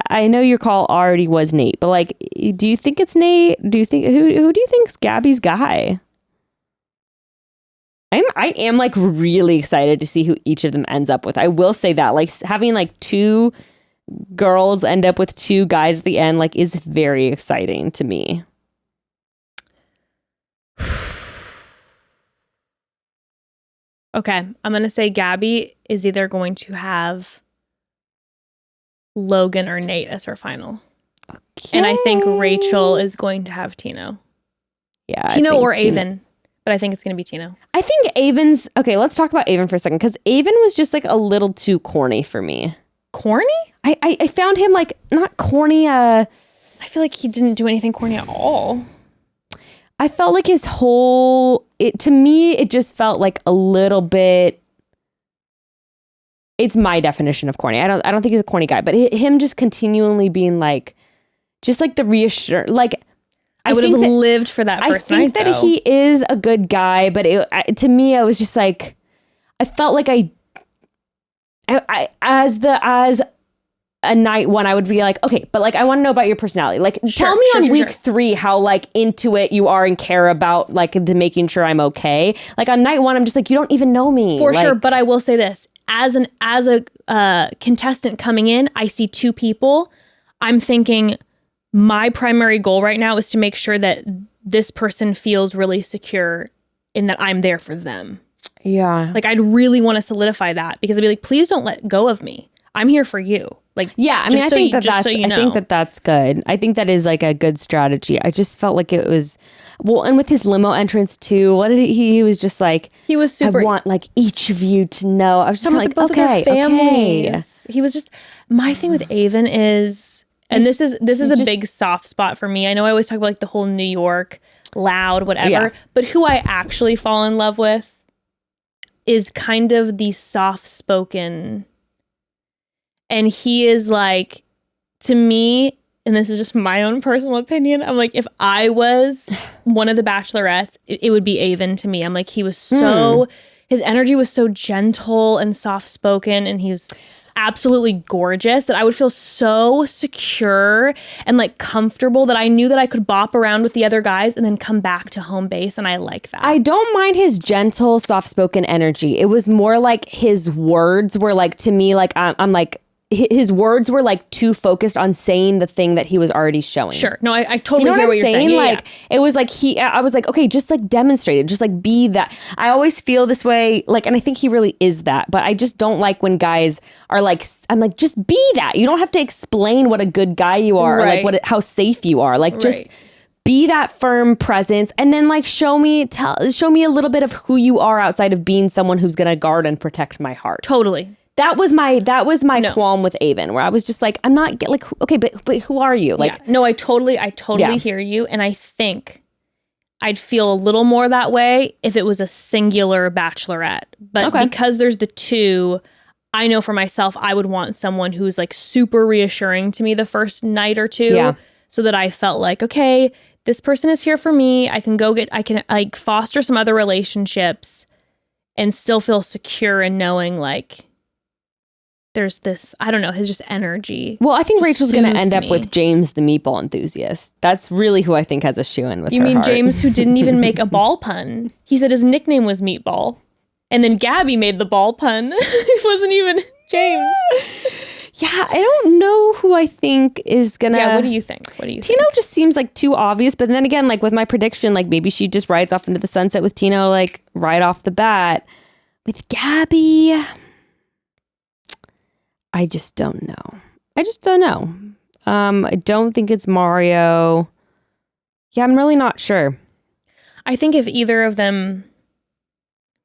I know your call already was Nate, but like, do you think it's Nate? Do you think who do you think's Gabby's guy? I am like really excited to see who each of them ends up with. I will say that like having like two girls end up with two guys at the end like is very exciting to me. Okay, I'm going to say Gabby is either going to have Logan or Nate as her final. Okay. And I think Rachel is going to have Tino. Yeah. Tino or Avon, but I think it's going to be Tino. I think Avon's... Okay, let's talk about Avon for a second, because Avon was just like a little too corny for me. Corny? I found him like, not corny, I feel like he didn't do anything corny at all. I felt like his whole, to me, it just felt like a little bit, it's my definition of corny. I don't think he's a corny guy, but him just continually being like, just like the reassure, like, I would have lived for that first night, I think that he is a good guy, but to me, I was just like, I felt like as a night one, I would be like, okay, but like, I want to know about your personality. Like, tell me on week 3 how like into it you are and care about like the making sure I'm okay. Like on night one, I'm just like, you don't even know me. For sure. But I will say this, as a contestant coming in, I see 2 people. I'm thinking my primary goal right now is to make sure that this person feels really secure in that I'm there for them. Yeah. Like I'd really want to solidify that because I'd be like, please don't let go of me. I'm here for you. Like, yeah, I mean, I think that's good. I think that is like a good strategy. I just felt like it was, well, and with his limo entrance too, what did he was just like, he was super, I want like each of you to know. I was just like, okay. He was just, my thing with Avon is, and this is a big soft spot for me. I know I always talk about like the whole New York, loud, whatever, but who I actually fall in love with is kind of the soft-spoken. And he is like, to me, and this is just my own personal opinion, I'm like, if I was one of the Bachelorettes, it would be Avon to me. I'm like, he was so, his energy was so gentle and soft-spoken, and he was absolutely gorgeous that I would feel so secure and like comfortable that I knew that I could bop around with the other guys and then come back to home base, and I like that. I don't mind his gentle, soft-spoken energy. It was more like his words were like, to me, like, I'm like, his words were like too focused on saying the thing that he was already showing. Sure. No, I totally you know hear what you're saying. Like it was like I was like, okay, just like demonstrate it, just like be that. I always feel this way, like, and I think he really is that, but I just don't like when guys are like, I'm like, just be that. You don't have to explain what a good guy you are, Right. or like how safe you are. Like just be that firm presence, and then like show me a little bit of who you are outside of being someone who's gonna guard and protect my heart. Totally. That was my qualm with Avon, where I was just like, I'm not like, okay, but who are you? Like, no, I totally hear you. And I think I'd feel a little more that way if it was a singular Bachelorette. But because there's the two, I know for myself, I would want someone who's like super reassuring to me the first night or two, so that I felt like, okay, this person is here for me. I can like foster some other relationships and still feel secure in knowing like, there's this, I don't know, his just energy. Well, I think Rachel's going to end up with James, the meatball enthusiast. That's really who I think has a shoe-in with her. You mean heart. James, who didn't even make a ball pun? He said his nickname was Meatball. And then Gabby made the ball pun. It wasn't even James. Yeah, I don't know who I think is going to... Yeah, what do you think? Tino just seems like too obvious. But then again, like with my prediction, like maybe she just rides off into the sunset with Tino, like right off the bat. With Gabby... I just don't know. I don't think it's Mario. Yeah, I'm really not sure. I think if either of them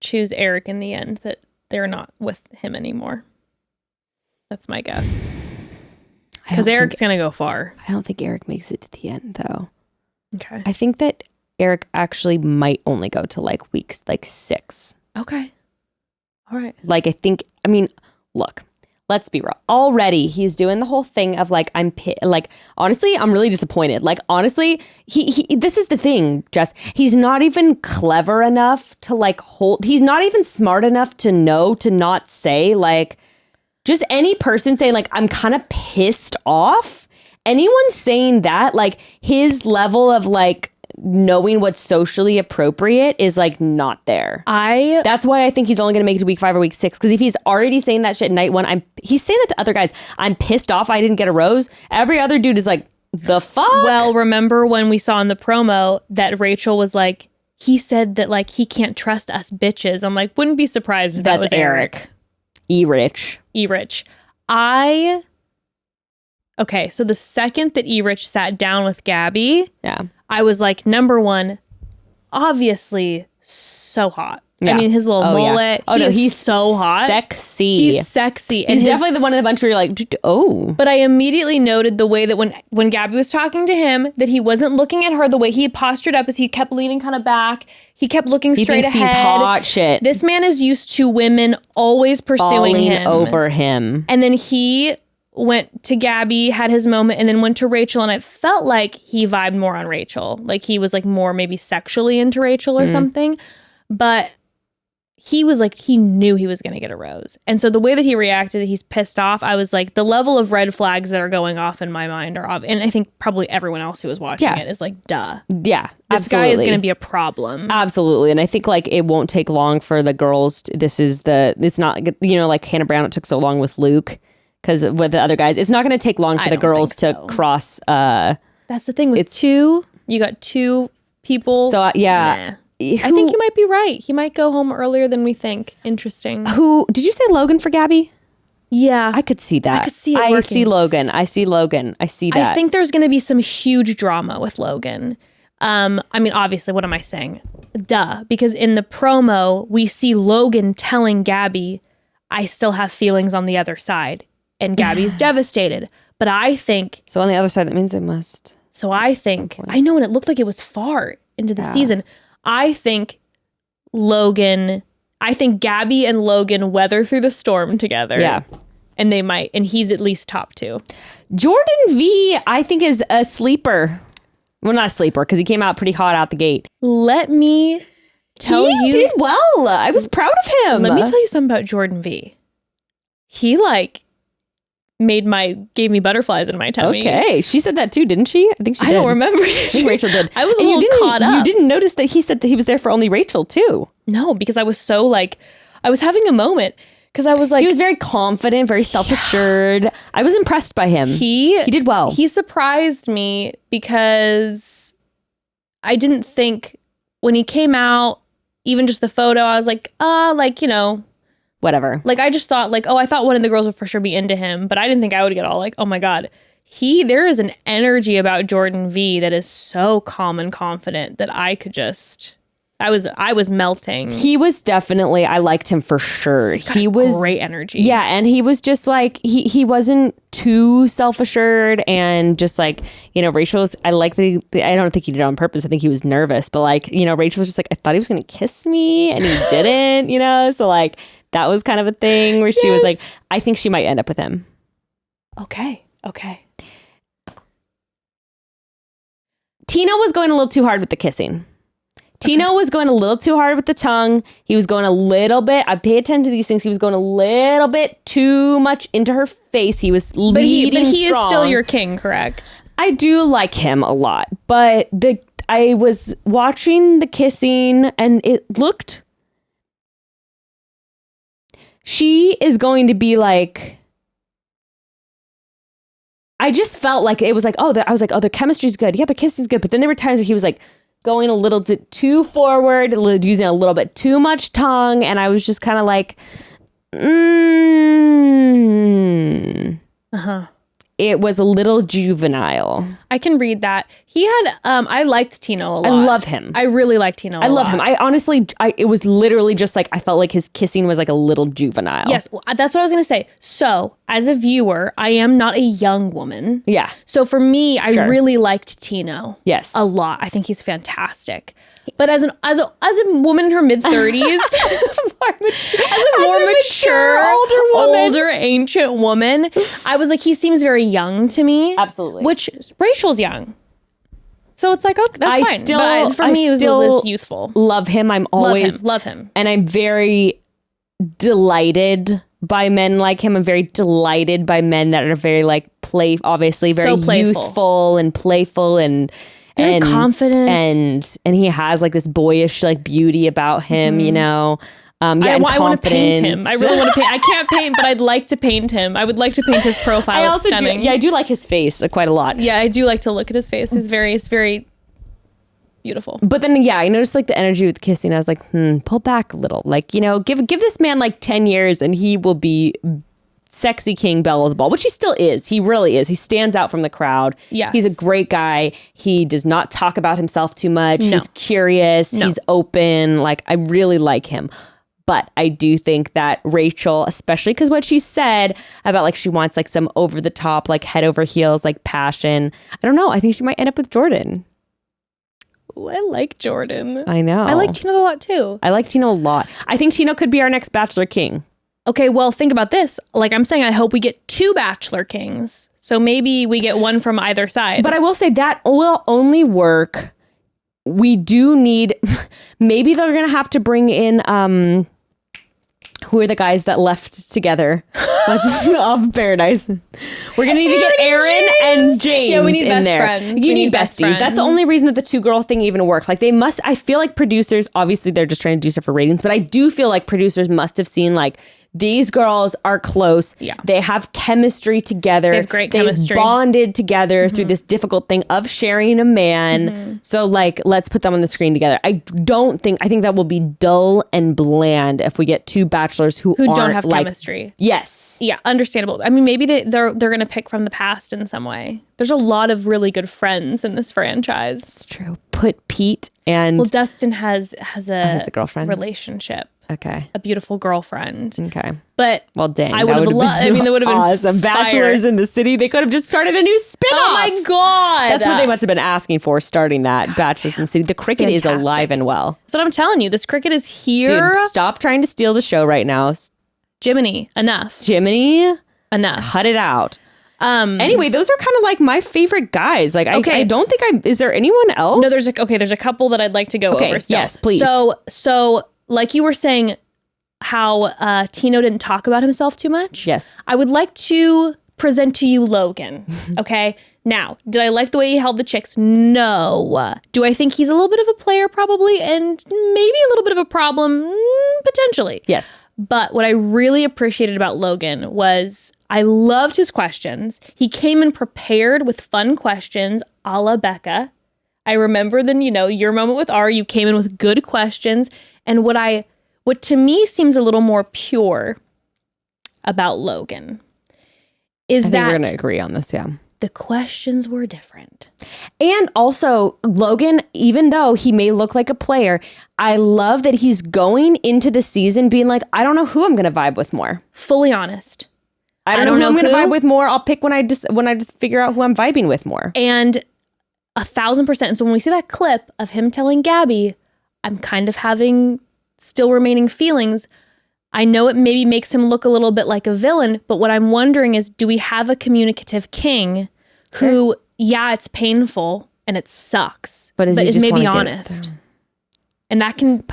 choose Eric in the end, that they're not with him anymore. That's my guess. Because Eric's going to go far. I don't think Eric makes it to the end, though. Okay. I think that Eric actually might only go to like weeks, like 6. Okay. All right. Like, look. Let's be real. Already, he's doing the whole thing of like, honestly, I'm really disappointed. Like, honestly, he this is the thing, Jess. He's not even clever enough to like he's not even smart enough to know to not say like, just any person saying like, I'm kind of pissed off. Anyone saying that, like his level of like, knowing what's socially appropriate is like not there. That's why I think he's only going to make it to week 5 or week 6. Because if he's already saying that shit night 1, he's saying that to other guys. I'm pissed off I didn't get a rose. Every other dude is like, the fuck? Well, remember when we saw in the promo that Rachel was like, he said that like he can't trust us bitches. I'm like, wouldn't be surprised if that was Eric. E-Rich. Okay, so the second that E-Rich sat down with Gabby, I was like, number 1, obviously so hot. Yeah. I mean, his little mullet. Yeah. He's so hot. Sexy. He's sexy. And he's definitely the one in the bunch where you're like, oh. But I immediately noted the way that when Gabby was talking to him, that he wasn't looking at her the way he had postured up, as he kept leaning kind of back. He kept looking straight ahead. He's hot shit. This man is used to women always pursuing him. Over him. And then he went to Gabby, had his moment, and then went to Rachel, and it felt like he vibed more on Rachel. Like he was like more maybe sexually into Rachel or something. But he was like, he knew he was going to get a rose. And so the way that he reacted, he's pissed off. I was like, the level of red flags that are going off in my mind are and I think probably everyone else who was watching it is like, duh. Yeah, this guy is going to be a problem. Absolutely. And I think like it won't take long for the girls. It's not, like Hannah Brown, it took so long with Luke. Because with the other guys, it's not going to take long for the girls to cross. That's the thing with you got 2 people. So yeah. Nah. I think you might be right. He might go home earlier than we think. Interesting. Who did you say Logan for Gabby? Yeah. I could see that. I could see it working. I see Logan. I see that. I think there's going to be some huge drama with Logan. I mean, obviously, what am I saying? Duh. Because in the promo, we see Logan telling Gabby, I still have feelings on the other side. And Gabby's devastated. But I think... So on the other side, that means it must... So I think... I know, and it looked like it was far into the season. I think Gabby and Logan weather through the storm together. Yeah. And they might. And he's at least top 2. Jordan V, I think, is a sleeper. Well, not a sleeper, because he came out pretty hot out the gate. Let me tell you... He did well. I was proud of him. Let me tell you something about Jordan V. He, gave me butterflies in my tummy. Okay. She said that too, didn't she? I think she did. I don't remember. I think Rachel did. I was a little caught up. You didn't notice that he said that he was there for only Rachel too. No, because I was so I was having a moment Because I was like, he was very confident, very self-assured. I was impressed by him. He did well. He surprised me because I didn't think when he came out, even just the photo, I was like, whatever. Like, I just thought I thought one of the girls would for sure be into him, but I didn't think I would get all like, oh my God. There is an energy about Jordan V that is so calm and confident that I was melting. He was definitely, I liked him for sure. He was great energy. Yeah, and he was just like, he wasn't too self-assured and just like, Rachel's, I like I don't think he did it on purpose. I think he was nervous, but like, Rachel was just like, I thought he was going to kiss me and he didn't, so like that was kind of a thing where she was like, I think she might end up with him. Okay. Tino was going a little too hard with the kissing. Tino was going a little too hard with the tongue. He was going a little bit. I pay attention to these things. He was going a little bit too much into her face. He was leading But he strong. is still your king, correct? I do like him a lot, but I was watching the kissing and it looked. She is going to be like. I just felt like it was like, I was like, their chemistry's good. Yeah, their kissing's good. But then there were times where he was like going a little bit too forward, using a little bit too much tongue. And I was just kind of like, It was a little juvenile. I can read that. He had, I liked Tino a lot. I love him. I really liked Tino a lot. I love him. I honestly, it was literally just like, I felt like his kissing was like a little juvenile. Yes, well, that's what I was going to say. So, as a viewer, I am not a young woman. Yeah. So for me, I really liked Tino. Yes. A lot. I think he's fantastic. But as a woman in her mid-30s, as a more mature, older, ancient woman, I was like, he seems very young to me. Absolutely. Which Rachel's young. So it's like, okay, that's fine. But for me, it was youthful. Love him. I'm always love him. And I'm very delighted by men like him. I'm very delighted by men that are very like obviously very youthful and playful and very confident. And he has like this boyish like beauty about him, I want to paint him. I really want to paint. I can't paint, but I'd like to paint him. I would like to paint his profile. It's stunning. I do like his face quite a lot. Yeah, I do like to look at his face. It's very beautiful. But then, I noticed like the energy with the kissing. I was like, pull back a little. Like, give this man like 10 years and he will be sexy king, belle of the ball, which he still is. He really is. He stands out from the crowd. Yes. He's a great guy. He does not talk about himself too much. No. He's curious. No. He's open. Like, I really like him. But I do think that Rachel, especially because what she said about like she wants like some over the top, like head over heels, like passion. I don't know. I think she might end up with Jordan. Ooh, I like Jordan. I know. I like Tino a lot too. I like Tino a lot. I think Tino could be our next Bachelor King. Okay, well, think about this. Like I'm saying, I hope we get 2 Bachelor Kings. So maybe we get one from either side. But I will say that will only work. We do need, maybe they're going to have to bring in, who are the guys that left together? Off Paradise. We're going to need to get Aaron and James yeah, we need in best there. Friends. You need besties. Friends. That's the only reason that the 2-girl thing even worked. Like they must, I feel like producers, obviously they're just trying to do stuff for ratings, but I do feel like producers must have seen like, these girls are close. Yeah. They have chemistry together. They have great chemistry. They've bonded together through this difficult thing of sharing a man. So like, let's put them on the screen together. I think that will be dull and bland if we get 2 bachelors who don't have like, chemistry. Yes. Yeah, understandable. I mean, maybe they're going to pick from the past in some way. There's a lot of really good friends in this franchise. It's true. Put Pete and... Well, Dustin has a girlfriend relationship. Okay. A beautiful girlfriend. Okay. But well, dang. I would have loved. I mean, that would have been awesome. Bachelors in the City. They could have just started a new spinoff. Oh my god! That's what they must have been asking for, starting that. Bachelors in the City. The cricket is alive and well. That's what I'm telling you. This cricket is here. Dude, stop trying to steal the show right now. Jiminy, enough. Jiminy, enough. Cut it out. Anyway, those are kind of like my favorite guys. Like, I don't think is there anyone else? No, there's a couple that I'd like to go over. Still. Yes, please. So like you were saying, how Tino didn't talk about himself too much. Yes. I would like to present to you Logan. Okay. Now, did I like the way he held the chicks? No. Do I think he's a little bit of a player? Probably. And maybe a little bit of a problem? Potentially. Yes. But what I really appreciated about Logan was I loved his questions. He came in prepared with fun questions a la Becca. I remember then, your moment with R, you came in with good questions. And what to me seems a little more pure about Logan is I think that we're going to agree on this, yeah. The questions were different. And also, Logan, even though he may look like a player, I love that he's going into the season being like, I don't know who I'm going to vibe with more. Fully honest. I don't know who I'm going to vibe with more. I'll pick when I just figure out who I'm vibing with more. And 1,000%. And so when we see that clip of him telling Gabby, I'm kind of having still remaining feelings, I know it maybe makes him look a little bit like a villain, but what I'm wondering is, do we have a communicative king who, yeah, it's painful and it sucks, but is maybe honest? And that can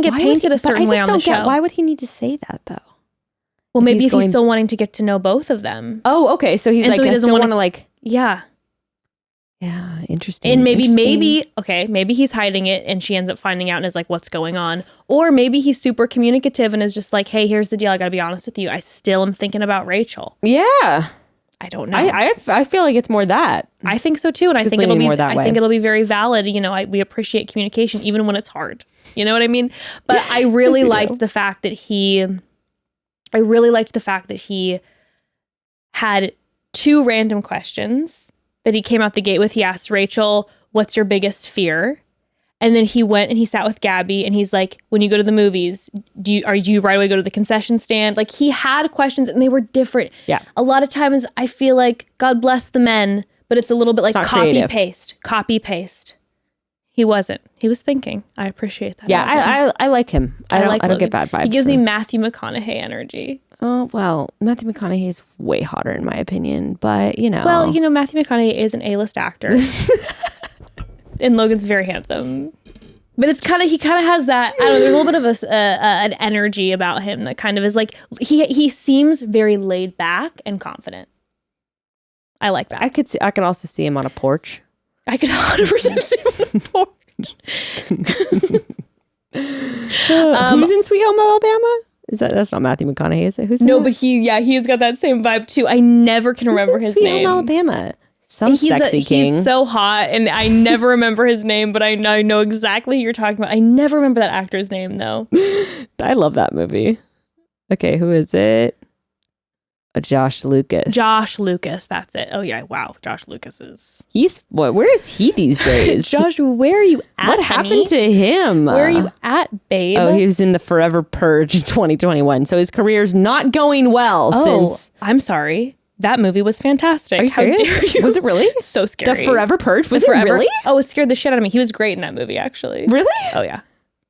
get painted a certain way on the show. Why would he need to say that though? Well, maybe if he's still wanting to get to know both of them. Oh, okay. So he's he doesn't want to like. Yeah. Yeah, interesting. And maybe he's hiding it and she ends up finding out and is like, what's going on? Or maybe he's super communicative and is just like, hey, here's the deal. I got to be honest with you. I still am thinking about Rachel. Yeah. I don't know. I feel like it's more that. I think so too. And I think it'll be very valid. We appreciate communication even when it's hard. You know what I mean? But I really liked the fact that he had 2 random questions that he came out the gate with. He asked Rachel, what's your biggest fear? And then he went and he sat with Gabby and he's like, when you go to the movies, do you right away go to the concession stand? Like, he had questions and they were different. Yeah. A lot of times I feel like, God bless the men, but it's a little bit like copy paste. He wasn't. He was thinking. I appreciate that. Yeah, I like him. I don't get bad vibes. He gives me Matthew McConaughey energy. Oh, well, Matthew McConaughey is way hotter in my opinion, but Well, Matthew McConaughey is an A-list actor. And Logan's very handsome. But he kind of has that, I don't know, there's a little bit of an energy about him that kind of is like, he seems very laid back and confident. I like that. I could also see him on a porch. I could 100% see him on a porch. Who's in Sweet Home Alabama? That's not Matthew McConaughey, is it? Who's no, but he's got that same vibe too. I never can remember his name. Sweet Home Alabama. Some sexy king. He's so hot, and I never remember his name, but I know exactly who you're talking about. I never remember that actor's name though. I love that movie. Okay, who is it? Josh Lucas. Josh Lucas, that's it. Oh yeah, wow. Josh Lucas is. Where is he these days? Josh, where are you at? What happened to him? Where are you at, babe? Oh, he was in the Forever Purge in 2021. So his career's not going well since. I'm sorry. That movie was fantastic. Are you serious? How dare you? Was it really? So scary. The Forever Purge? Was it really? Oh, it scared the shit out of me. He was great in that movie, actually. Really? Oh, yeah.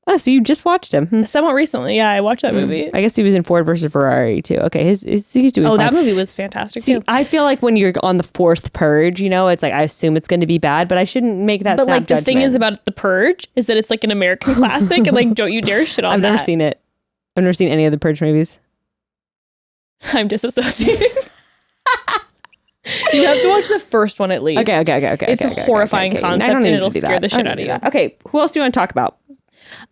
Oh, so you just watched him? Somewhat recently, yeah. I watched that movie. I guess he was in Ford versus Ferrari too. Okay, he's doing. Oh, fine. that movie was fantastic too. I feel like when you're on the 4th Purge, it's like I assume it's going to be bad, but I shouldn't make that. But snap like the judgment. thing is about The Purge is that it's like an American classic, and like don't you dare shit on that. I've never seen it. I've never seen any of the Purge movies. I'm disassociating. You have to watch the first one at least. Okay. It's a horrifying concept, and it'll scare the shit out of you. Okay, who else do you want to talk about?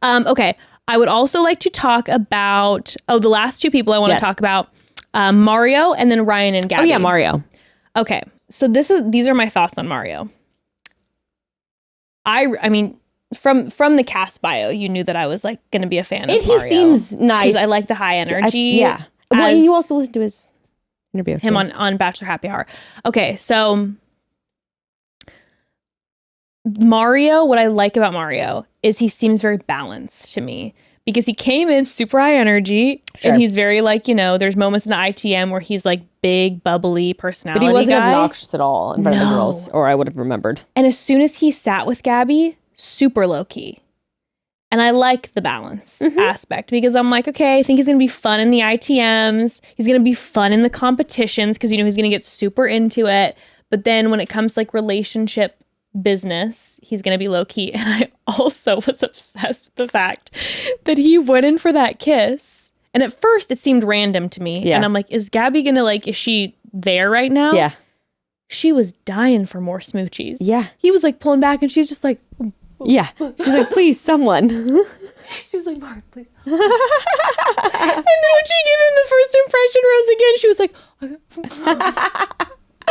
Okay. I would also like to talk about, the last 2 people I want to talk about, Mario and then Ryan and Gabby. Oh yeah, Mario. Okay. So these are my thoughts on Mario. I mean, from the cast bio, you knew that I was like going to be a fan of Mario. He seems nice. Because I like the high energy. Yeah. Well, and you also listened to his interview. Him on Bachelor Happy Hour. Okay, so Mario, what I like about Mario is he seems very balanced to me because he came in super high energy and he's very like, there's moments in the ITM where he's like big, bubbly personality. But he wasn't guy. obnoxious at all in front of the girls, or I would have remembered. And as soon as he sat with Gabby, super low key. And I like the balance aspect because I'm like, okay, I think he's going to be fun in the ITMs. He's going to be fun in the competitions because, he's going to get super into it. But then when it comes to like relationship business, he's going to be low key. And I also was obsessed with the fact that he went in for that kiss. And at first it seemed random to me. Yeah. And I'm like, is Gabby going to is she there right now? Yeah. She was dying for more smoochies. Yeah. He was like pulling back and she's just like, yeah. She's like, please, someone. She was like, Mark, please. And then when she gave him the first impression rose again, she was like,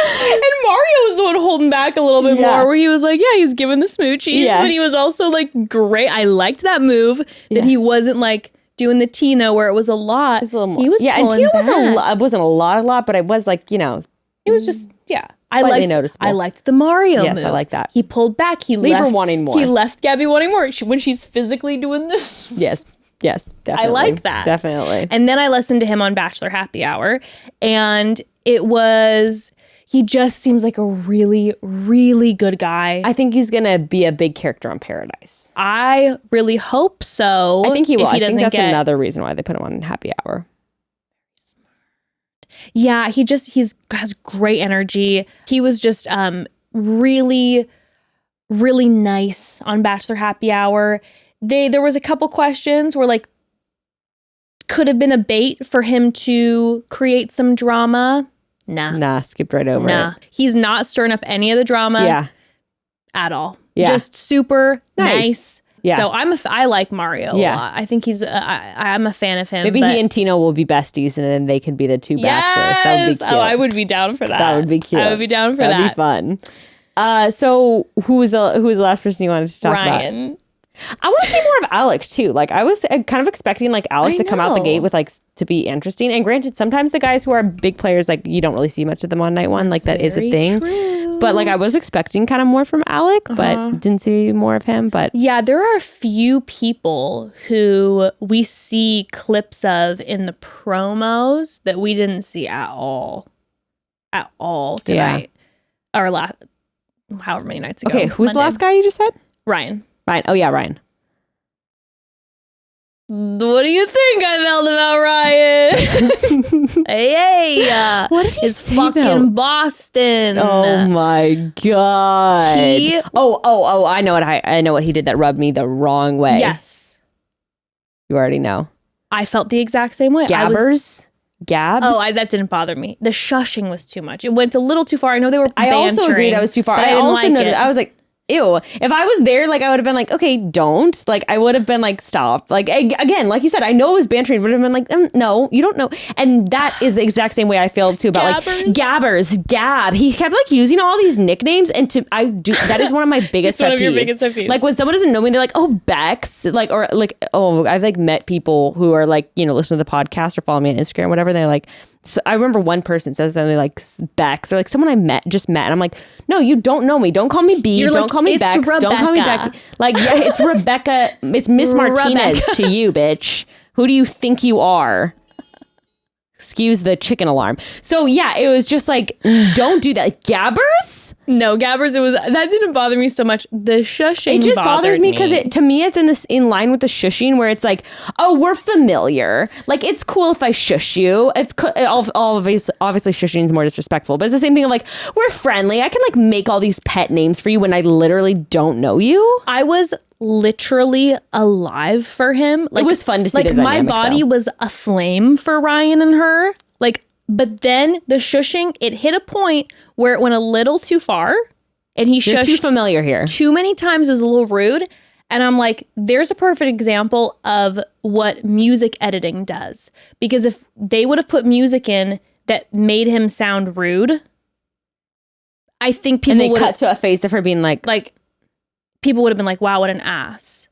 and Mario was the one holding back a little bit more, where he was like, yeah, he's giving the smoochies, but he was also like, great. I liked that move that he wasn't like doing the Tina where it was a lot. He was and Tina wasn't a lot, but it was like, it was just, slightly noticeable. I liked the Mario move. Yes, I like that. He pulled back. He Leave left, her wanting more. He left Gabby wanting more when she's physically doing this. Yes, definitely. I like that. Definitely. And then I listened to him on Bachelor Happy Hour, and he just seems like a really, really good guy. I think he's going to be a big character on Paradise. I really hope so. I think he will. I think that's another reason why they put him on Happy Hour. Yeah, he has great energy. He was just really, really nice on Bachelor Happy Hour. There was a couple questions where like could have been a bait for him to create some drama. Nah, skipped right over it. He's not stirring up any of the drama at all. Just super nice. Yeah. So I like Mario a lot. I think I'm a fan of him. Maybe he and Tino will be besties and then they can be the two bachelors. That would be cute. Oh, I would be down for that. That would be cute. I would be down for that. That'd be fun. So who was the last person you wanted to talk about? Ryan. I want to see more of Alec too. Like I was kind of expecting like Alec to come out the gate with like to be interesting. And granted, sometimes the guys who are big players, like you don't really see much of them on night one. Like that is a thing. True. But like I was expecting kind of more from Alec, but didn't see more of him. But yeah, there are a few people who we see clips of in the promos that we didn't see at all tonight or however many nights ago. Okay, who's the last guy you just said? Ryan. Oh yeah, Ryan. What do you think I felt about Ryan? hey, what did he his say fucking though? Boston. Oh my god. I know what he did that rubbed me the wrong way. Yes. You already know. I felt the exact same way. Gabs? That didn't bother me. The shushing was too much. It went a little too far. I know they were bantering. I also agree that was too far. I also noticed. I was like, ew. If I was there, like I would have been like, okay, don't. Like I would have been like, stop. Like again, like you said, I know it was bantering, but I've been like, no, you don't know. And that is the exact same way I feel too about like Gabbers, Gab. He kept like using all these nicknames, and that is one of my biggest pet peeves. One of your biggest pet peeves. Like when someone doesn't know me, they're like, oh, Bex, like or like, oh, I've like met people who are like, listen to the podcast or follow me on Instagram, or whatever. They're like. So I remember one person said something like Bex or like someone I just met. And I'm like, no, you don't know me. Don't call me B. Don't call me Bex. Rebecca. Don't call me Becky. Like, yeah, it's Rebecca. It's Miss Martinez to you, bitch. Who do you think you are? Excuse the chicken alarm. So yeah, it was just like, don't do that. Like, Gabbers? No, Gabbers. That didn't bother me so much. The shushing. It just bothers me because to me it's in line with the shushing where it's like, oh, we're familiar. Like it's cool if I shush you. It's obviously shushing is more disrespectful, but it's the same thing of like we're friendly. I can like make all these pet names for you when I literally don't know you. I was literally alive for him. Like, it was fun to see. Like my body was aflame for Ryan and her. Like, but then the shushing, it hit a point where it went a little too far, and he shushed too familiar here. Too many times. It was a little rude, and I'm like, there's a perfect example of what music editing does. Because if they would have put music in that made him sound rude, I think people would cut to a face of her being like. People would have been like, wow, what an ass.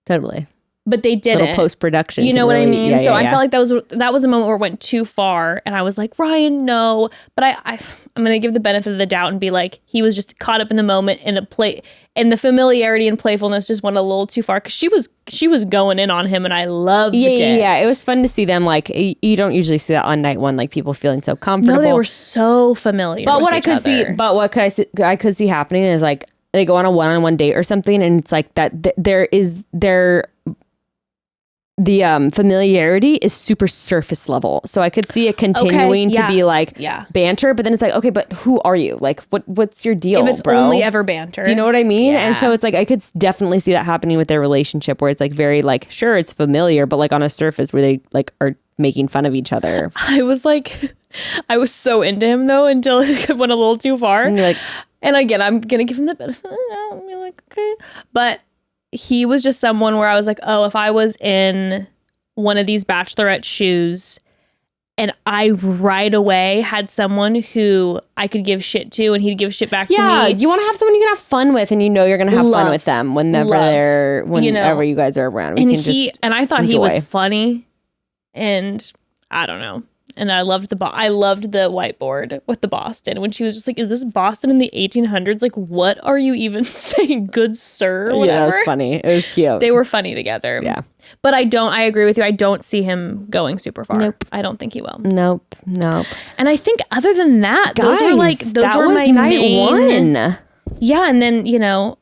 Totally. But they didn't. Little post-production. You know what I mean? So I felt like that was a moment where it went too far. And I was like, Ryan, no. But I'm going to give the benefit of the doubt and be like, he was just caught up in the moment and the familiarity and playfulness just went a little too far. Because she was going in on him and I loved it. Yeah. It was fun to see them. Like, you don't usually see that on night one, like people feeling so comfortable. No, they were so familiar But with what each other. what I could see happening is like, they go on a one-on-one date or something, and it's like that. The familiarity is super surface level, so I could see it continuing to be like banter. But then it's like, okay, but who are you? Like, what's your deal, if it's bro? only ever banter? Do you know what I mean? Yeah. And so it's like I could definitely see that happening with their relationship, where it's like very like, sure, it's familiar, but like on a surface where they like are making fun of each other. I was so into him though until it went a little too far. And you're like. And again, I'm going to give him the benefit of the doubt and be like, okay. But he was just someone where I was like, oh, if I was in one of these Bachelorette shoes and I right away had someone who I could give shit to and he'd give shit back to me. Yeah, you want to have someone you can have fun with, and you know you're going to have fun with them whenever you guys are around. And I thought he was funny, and I don't know. And I loved the whiteboard with the Boston when she was just like, is this Boston in the 1800s? Like, what are you even saying? Good sir? Whatever. Yeah, it was funny. It was cute. They were funny together. Yeah. But I agree with you. I don't see him going super far. Nope. I don't think he will. Nope. And I think other than that, guys, those were my night main one. Yeah, and then, and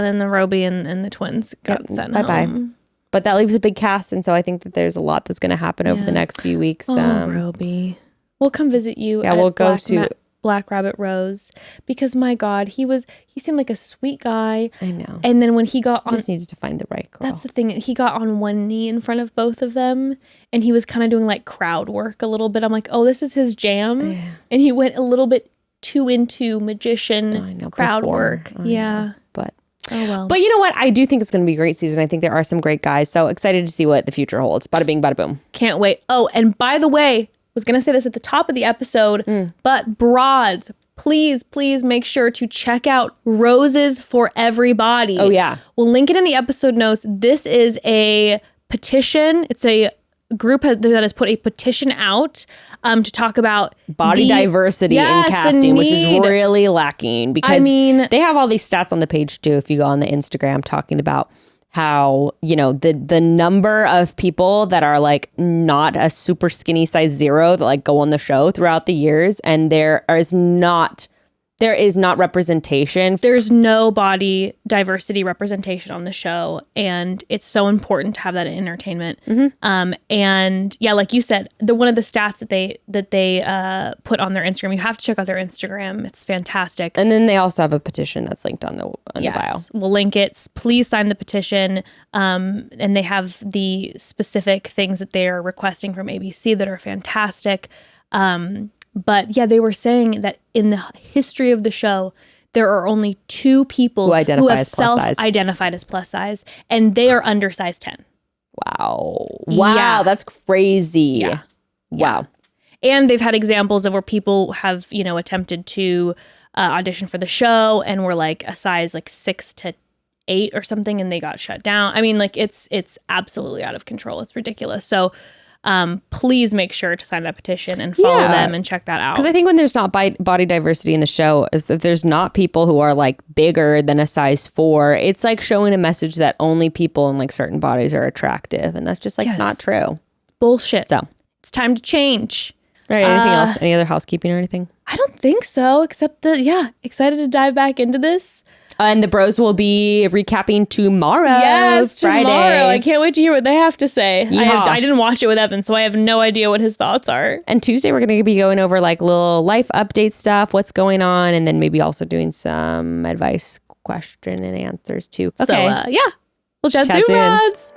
then the Roby and the twins got sent bye-bye. home. But that leaves a big cast, and so I think that there's a lot that's going to happen over the next few weeks. Roby. We'll come visit you at we'll go to Black Rabbit Rose, because my God, he seemed like a sweet guy. I know. And then when he got just needed to find the right girl. That's the thing. He got on one knee in front of both of them, and he was kind of doing like crowd work a little bit. I'm like, oh, this is his jam. Yeah. And he went a little bit too into magician crowd work. Yeah. But oh well. But you know what? I do think it's going to be a great season. I think there are some great guys. So excited to see what the future holds. Bada bing, bada boom. Can't wait. Oh, and by the way, was going to say this at the top of the episode, but Broads, please make sure to check out Roses for Everybody. Oh, yeah. We'll link it in the episode notes. This is a petition. It's a group that has put a petition out to talk about body diversity in casting, which is really lacking, because they have all these stats on the page too. If you go on the Instagram talking about how, the number of people that are like not a super skinny size 0 that like go on the show throughout the years, and there is not representation. There's no body diversity representation on the show, and it's so important to have that in entertainment. And yeah, like you said, one of the stats that they put on their Instagram, you have to check out their Instagram. It's fantastic. And then they also have a petition that's linked on the bio. We'll link it. Please sign the petition. And they have the specific things that they are requesting from ABC that are fantastic. But yeah, they were saying that in the history of the show, there are only 2 people who have self-identified as plus size, and they are under size 10. Wow. Yeah. That's crazy. Yeah. Wow. And they've had examples of where people have, attempted to audition for the show and were like a size like 6 to 8 or something, and they got shut down. I mean, like it's absolutely out of control. It's ridiculous. So please make sure to sign that petition and follow them and check that out. Because I think when there's not body diversity in the show, is that there's not people who are like bigger than a size 4. It's like showing a message that only people in like certain bodies are attractive, and that's just like not true. Bullshit. So it's time to change. All right. Anything else? Any other housekeeping or anything? I don't think so. Except that excited to dive back into this. And the bros will be recapping tomorrow. Yes, Friday. tomorrow. I can't wait to hear what they have to say. Yeehaw. I didn't watch it with Evan, so I have no idea what his thoughts are. And Tuesday, we're going to be going over like little life update stuff, what's going on, and then maybe also doing some advice question and answers too. Okay. So, we'll chat soon, Rods.